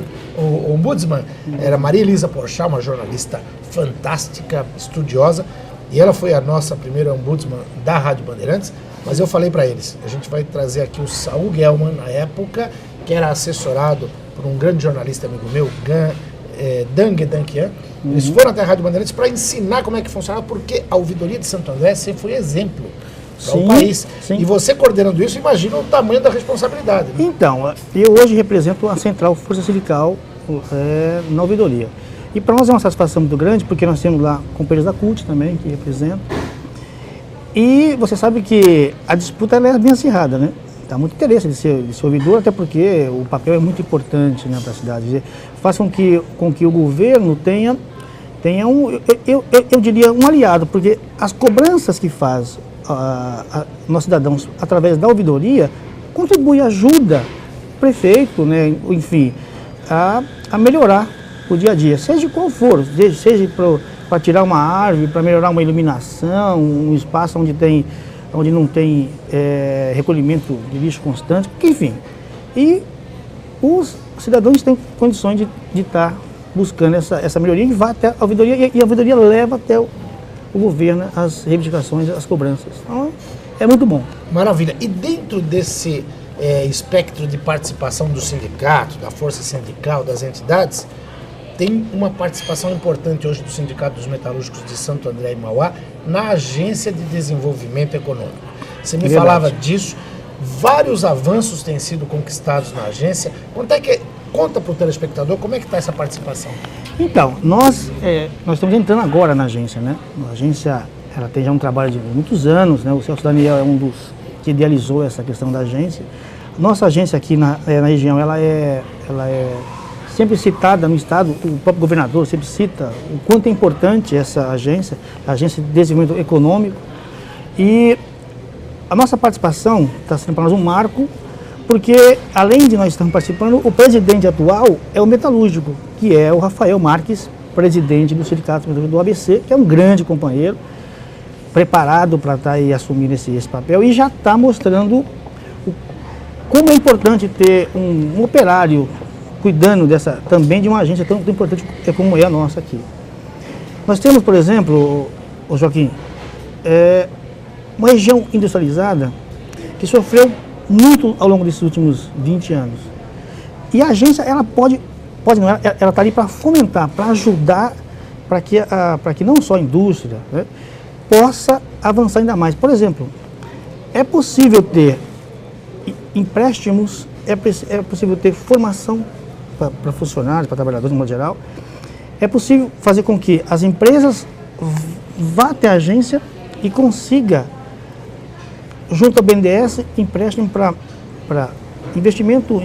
Speaker 1: era Maria Elisa Porchat, uma jornalista fantástica, estudiosa, e ela foi a nossa primeira Ombudsman da Rádio Bandeirantes, mas eu falei para eles, a gente vai trazer aqui o Saul Guelma, na época, que era assessorado por um grande jornalista amigo meu, Dan Gedankian. Eles foram até a Rádio Bandeirantes para ensinar como é que funcionava, porque a ouvidoria de Santo André sempre foi exemplo para o país. Sim. E você coordenando isso, imagina o tamanho da responsabilidade. Né?
Speaker 6: Então, eu hoje represento a Central Força Sindical na ouvidoria. E para nós é uma satisfação muito grande, porque nós temos lá companheiros da CUT também, que representam. E você sabe que a disputa é bem acirrada, né? Dá muito interesse de ser ouvidor, até porque o papel é muito importante, né, para a cidade. Faz com que o governo tenha eu diria, um aliado, porque as cobranças que faz nós cidadãos através da ouvidoria contribui, ajuda o prefeito, né, enfim, a melhorar o dia a dia, seja qual for, seja para tirar uma árvore, para melhorar uma iluminação, um espaço onde não tem recolhimento de lixo constante, enfim. E os cidadãos têm condições de estar buscando essa melhoria e vai até a ouvidoria, e a ouvidoria leva até o governo as reivindicações, as cobranças. Então, é muito bom.
Speaker 1: Maravilha. E dentro desse espectro de participação do sindicato, da força sindical, das entidades, tem uma participação importante hoje do Sindicato dos Metalúrgicos de Santo André e Mauá na Agência de Desenvolvimento Econômico. Você me falava disso, vários avanços têm sido conquistados na agência. Conta para o telespectador como é que está essa participação.
Speaker 6: Então, nós estamos entrando agora na agência, né? A agência, ela tem já um trabalho de muitos anos, né? O Celso Daniel é um dos que idealizou essa questão da agência. Nossa agência aqui na região, ela é sempre citada no estado, o próprio governador sempre cita o quanto é importante essa agência, a Agência de Desenvolvimento Econômico. E a nossa participação está sendo para nós um marco, porque além de nós estarmos participando, o presidente atual é o metalúrgico, que é o Rafael Marques, presidente do Sindicato do ABC, que é um grande companheiro, preparado para estar aí assumindo esse papel e já está mostrando como é importante ter um operário cuidando também de uma agência tão importante como é a nossa aqui. Nós temos, por exemplo, Joaquim, uma região industrializada que sofreu muito ao longo desses últimos 20 anos. E a agência, ela ela está ali para fomentar, para ajudar, para que não só a indústria, né, possa avançar ainda mais. Por exemplo, é possível ter empréstimos, é possível ter formação para funcionários, para trabalhadores, de modo geral. É possível fazer com que as empresas vá até a agência e consiga, junto ao BNDES, empréstimo para investimento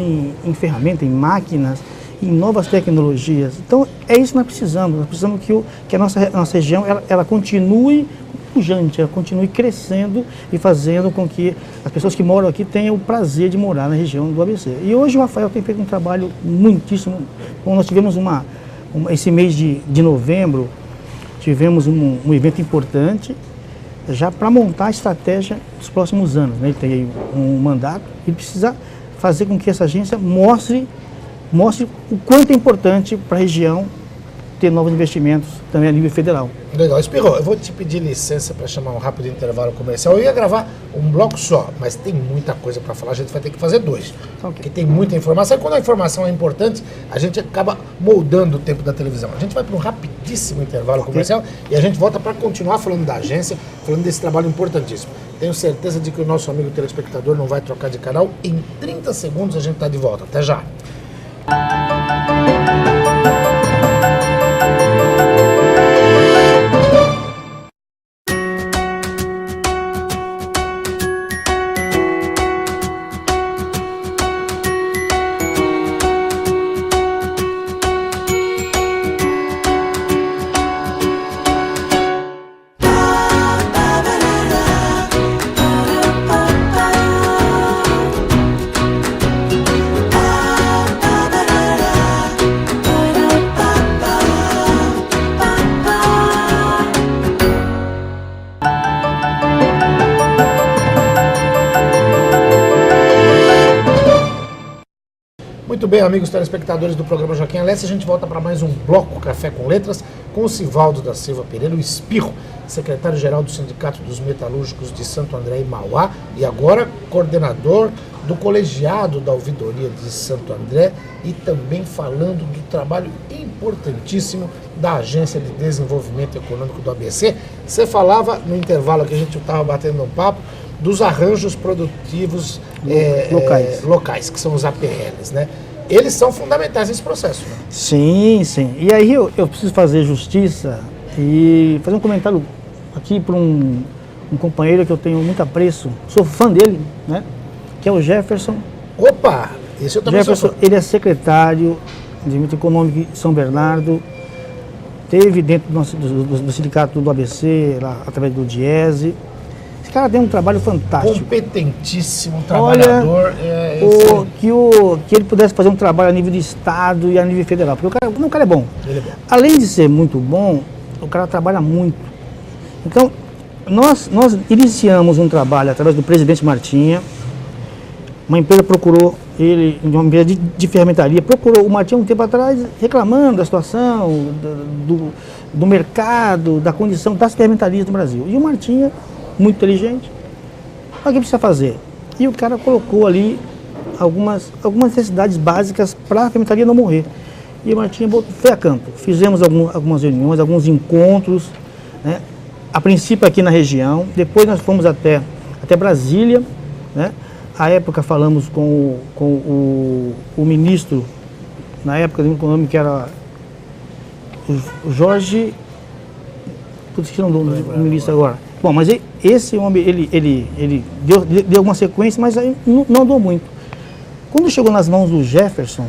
Speaker 6: em ferramentas, em máquinas, em novas tecnologias. Então, é isso que nós precisamos. Nós precisamos que a nossa região ela continue pujante, ela continue crescendo e fazendo com que as pessoas que moram aqui tenham o prazer de morar na região do ABC. E hoje o Rafael tem feito um trabalho muitíssimo bom. Nós tivemos esse mês de novembro, tivemos um evento importante já para montar a estratégia dos próximos anos, né? Ele tem aí um mandato e precisa fazer com que essa agência mostre o quanto é importante para a região ter novos investimentos também a nível federal.
Speaker 1: Legal. Espirro, eu vou te pedir licença para chamar um rápido intervalo comercial. Eu ia gravar um bloco só, mas tem muita coisa para falar, a gente vai ter que fazer 2. Porque tem muita informação, e quando a informação é importante, a gente acaba moldando o tempo da televisão. A gente vai para um rapidíssimo intervalo comercial e a gente volta para continuar falando da agência, falando desse trabalho importantíssimo. Tenho certeza de que o nosso amigo telespectador não vai trocar de canal. Em 30 segundos a gente está de volta. Até já! Muito bem, amigos telespectadores do programa Joaquim Alessi, a gente volta para mais um bloco Café com Letras com o Sivaldo da Silva Pereira, o Espirro, secretário-geral do Sindicato dos Metalúrgicos de Santo André e Mauá e agora coordenador do colegiado da ouvidoria de Santo André e também falando do trabalho importantíssimo da Agência de Desenvolvimento Econômico do ABC. Você falava no intervalo que a gente estava batendo um papo dos arranjos produtivos locais, que são os APLs, né? Eles são fundamentais nesse processo, né?
Speaker 6: Sim, sim. E aí eu preciso fazer justiça e fazer um comentário aqui para um companheiro que eu tenho muito apreço, sou fã dele, né? Que é o Jefferson.
Speaker 1: Opa! Esse eu também
Speaker 6: Jefferson,
Speaker 1: sou fã.
Speaker 6: ele é secretário de Desenvolvimento Econômico de São Bernardo, teve dentro do sindicato do ABC, lá, através do Diese. Esse cara tem um trabalho fantástico.
Speaker 1: Competentíssimo, trabalhador.
Speaker 6: Olha, que ele pudesse fazer um trabalho a nível de estado e a nível federal. Porque o cara é bom.
Speaker 1: Ele é bom.
Speaker 6: Além de ser muito bom, o cara trabalha muito. Então, nós iniciamos um trabalho através do presidente Martinha. Uma empresa procurou ele, uma empresa de ferramentaria, procurou o Martinha um tempo atrás reclamando da situação, do mercado, da condição das ferramentarias do Brasil. E o Martinha, muito inteligente, o que precisa fazer? E o cara colocou ali algumas necessidades básicas para a ferramentaria não morrer. E o Martinha foi a campo. Fizemos algumas reuniões, alguns encontros, né? A princípio aqui na região, depois nós fomos até Brasília, né? À época falamos com o ministro, na época do nome que era o Jorge, esqueci o nome do ministro agora. Bom, mas esse homem, ele deu uma sequência, mas aí não andou muito. Quando chegou nas mãos do Jefferson,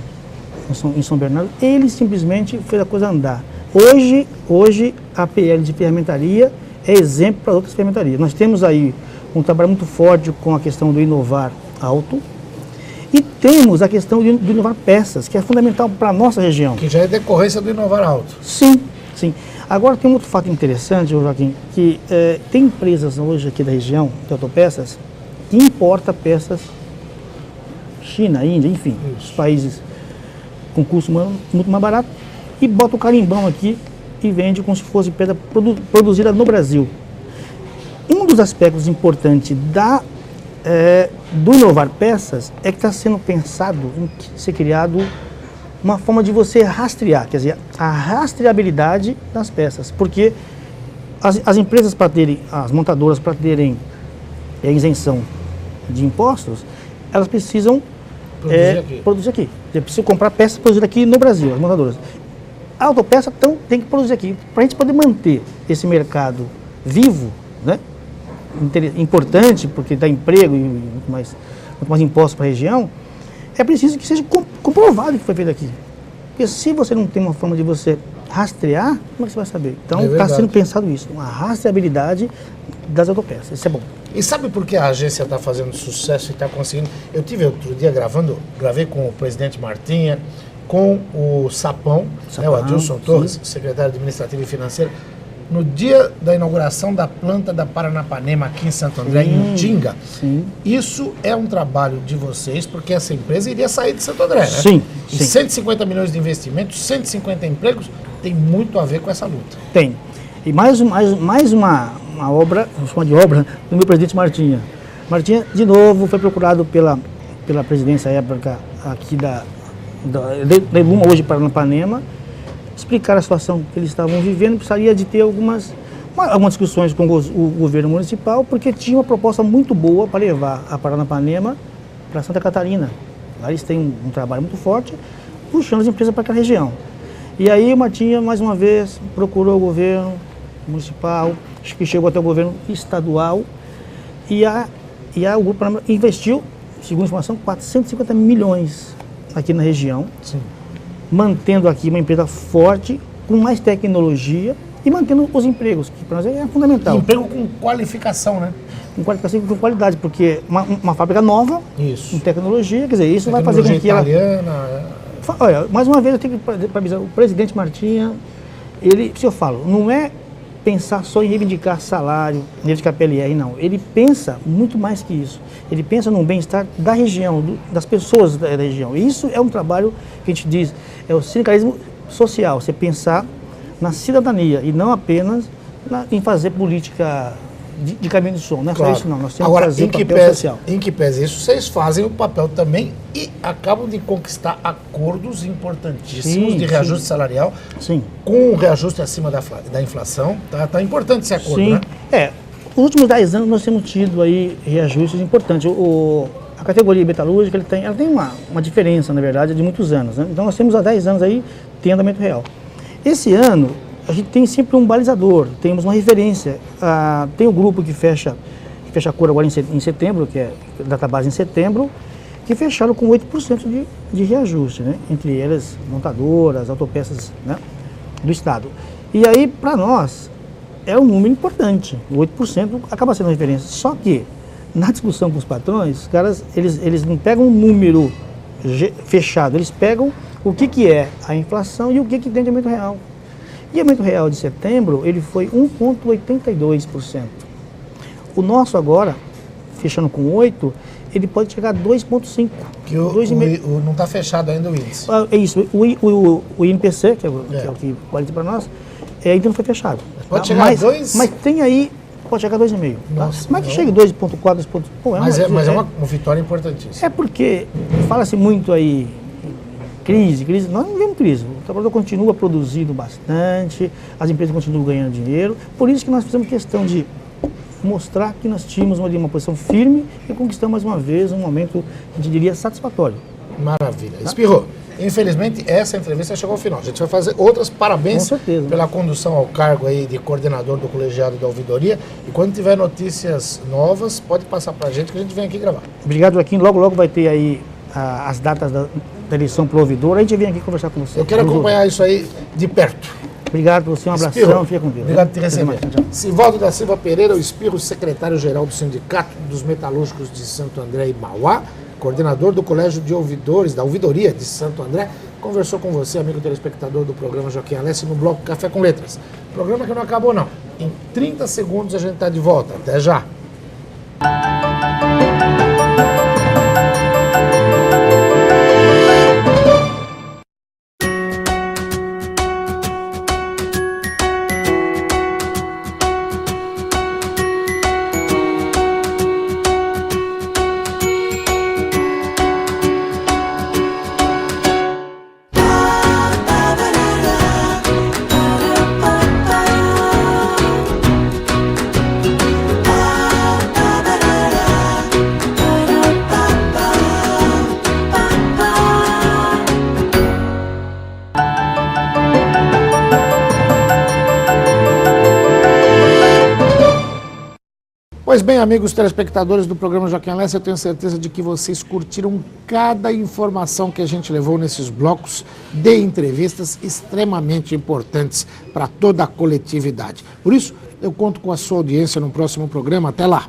Speaker 6: em São Bernardo, ele simplesmente fez a coisa andar. Hoje a PL de ferramentaria é exemplo para outras ferramentarias. Nós temos aí um trabalho muito forte com a questão do inovar alto e temos a questão do inovar peças, que é fundamental para a nossa região.
Speaker 1: Que já é decorrência do inovar alto.
Speaker 6: Sim, sim. Agora tem um outro fato interessante, Joaquim, que tem empresas hoje aqui da região de autopeças que importa peças China, Índia, enfim, os países com custo muito mais barato, e bota o carimbão aqui e vende como se fosse pedra produzida no Brasil. Um dos aspectos importantes do inovar peças é que está sendo pensado em ser criado uma forma de você rastrear, quer dizer, a rastreabilidade das peças, porque as empresas as montadoras para terem isenção de impostos, elas precisam produzir aqui. Eu preciso comprar peças produzidas aqui no Brasil, as montadoras. A autopeça então, tem que produzir aqui. Para a gente poder manter esse mercado vivo, né, importante, porque dá emprego e muito mais impostos para a região, é preciso que seja comprovado que foi feito aqui. Porque se você não tem uma forma de você rastrear, como é que você vai saber? Então está sendo pensado isso, uma rastreabilidade das autopeças. Isso é bom.
Speaker 1: E sabe por que a agência está fazendo sucesso e está conseguindo? Eu tive outro dia gravei com o presidente Martinha, com o Sapão, né, o Adilson Torres, secretário administrativo e financeiro, no dia da inauguração da planta da Paranapanema aqui em Santo André, em Utinga. Sim. Isso é um trabalho de vocês, porque essa empresa iria sair de Santo André, né?
Speaker 6: Sim.
Speaker 1: E 150 milhões de investimentos, 150 empregos, tem muito a ver com essa luta.
Speaker 6: Tem. E mais uma obra, vamos chamar de obra, do meu presidente Martinha. Martinha, de novo, foi procurado pela presidência à época aqui da Eluma, hoje Paranapanema, explicar a situação que eles estavam vivendo. Precisaria de ter algumas discussões com o governo municipal, porque tinha uma proposta muito boa para levar a Paranapanema para Santa Catarina. Lá eles têm um trabalho muito forte, puxando as empresas para aquela região. E aí o Martinha, mais uma vez, procurou o governo municipal, acho que chegou até o governo estadual, e o Grupo Paranapanema investiu, segundo a informação, 450 milhões aqui na região. Sim. Mantendo aqui uma empresa forte, com mais tecnologia e mantendo os empregos, que para nós é fundamental.
Speaker 1: Emprego com qualificação, né?
Speaker 6: Com qualificação e com qualidade, porque uma fábrica nova, com tecnologia, quer dizer, isso vai fazer com que ela... Olha, mais uma vez eu tenho que avisar, o presidente Martinha, se eu falo, não é pensar só em reivindicar salário, reivindicar PLR, não. Ele pensa muito mais que isso. Ele pensa no bem-estar da região, das pessoas da região. E isso é um trabalho que a gente diz, é o sindicalismo social, você pensar na cidadania e não apenas em fazer política de caminho de som. Não é só isso, não. Nós temos que fazer o papel social.
Speaker 1: Em que pese isso, vocês fazem o papel também e acabam de conquistar acordos importantíssimos de reajuste salarial, com um reajuste acima da inflação. Tá importante esse acordo, né?
Speaker 6: Os últimos 10 anos nós temos tido aí reajustes importantes. A categoria metalúrgica ela tem uma diferença, na verdade, de muitos anos, né? Então nós temos há 10 anos aí tendo aumento real. Esse ano a gente tem sempre um balizador, temos uma referência. Tem o grupo que fecha acordo agora em setembro, que é database em setembro, que fecharam com 8% de reajuste, né? Entre elas montadoras, autopeças, né, do Estado. E aí, para nós, é um número importante, 8% acaba sendo referência. Só que, na discussão com os patrões, os caras, eles não pegam um número fechado, eles pegam o que é a inflação e o que tem de aumento real. E o aumento real de setembro, ele foi 1,82%. O nosso agora, fechando com 8%, ele pode chegar a 2,5%.
Speaker 1: Que não está fechado ainda o índice.
Speaker 6: É isso, o INPC, que é o que vale para nós, ainda não foi fechado.
Speaker 1: Pode chegar a 2%?
Speaker 6: Mas tem aí, pode chegar a 2,5%.
Speaker 1: Nossa,
Speaker 6: mas que chegue 2,4%, 2,5%.
Speaker 1: Mas é uma vitória importantíssima.
Speaker 6: É porque fala-se muito aí, crise, nós não vemos crise. O trabalhador continua produzindo bastante, as empresas continuam ganhando dinheiro. Por isso que nós fizemos questão de mostrar que nós tínhamos uma posição firme e conquistamos mais uma vez um momento, a gente diria, satisfatório.
Speaker 1: Maravilha. Espirro, infelizmente essa entrevista chegou ao final. A gente vai fazer outras. Parabéns pela condução ao cargo aí de coordenador do colegiado da ouvidoria. E quando tiver notícias novas, pode passar para a gente que a gente vem aqui gravar.
Speaker 6: Obrigado, Joaquim. Logo vai ter aí as datas da eleição para o ouvidor. A gente vem aqui conversar com você.
Speaker 1: Eu quero acompanhar isso aí de perto.
Speaker 6: Obrigado por você, um abração,
Speaker 1: Espirro,
Speaker 6: fica com Deus.
Speaker 1: Obrigado por te receber. Sivaldo da Silva Pereira, o Espirro, secretário-geral do Sindicato dos Metalúrgicos de Santo André e Mauá, coordenador do Colégio de Ouvidores, da Ouvidoria de Santo André, conversou com você, amigo telespectador do programa Joaquim Alessi, no bloco Café com Letras. Programa que não acabou, não. Em 30 segundos a gente está de volta. Até já. Pois bem, amigos telespectadores do programa Joaquim Alessi, eu tenho certeza de que vocês curtiram cada informação que a gente levou nesses blocos de entrevistas extremamente importantes para toda a coletividade. Por isso, eu conto com a sua audiência no próximo programa. Até lá!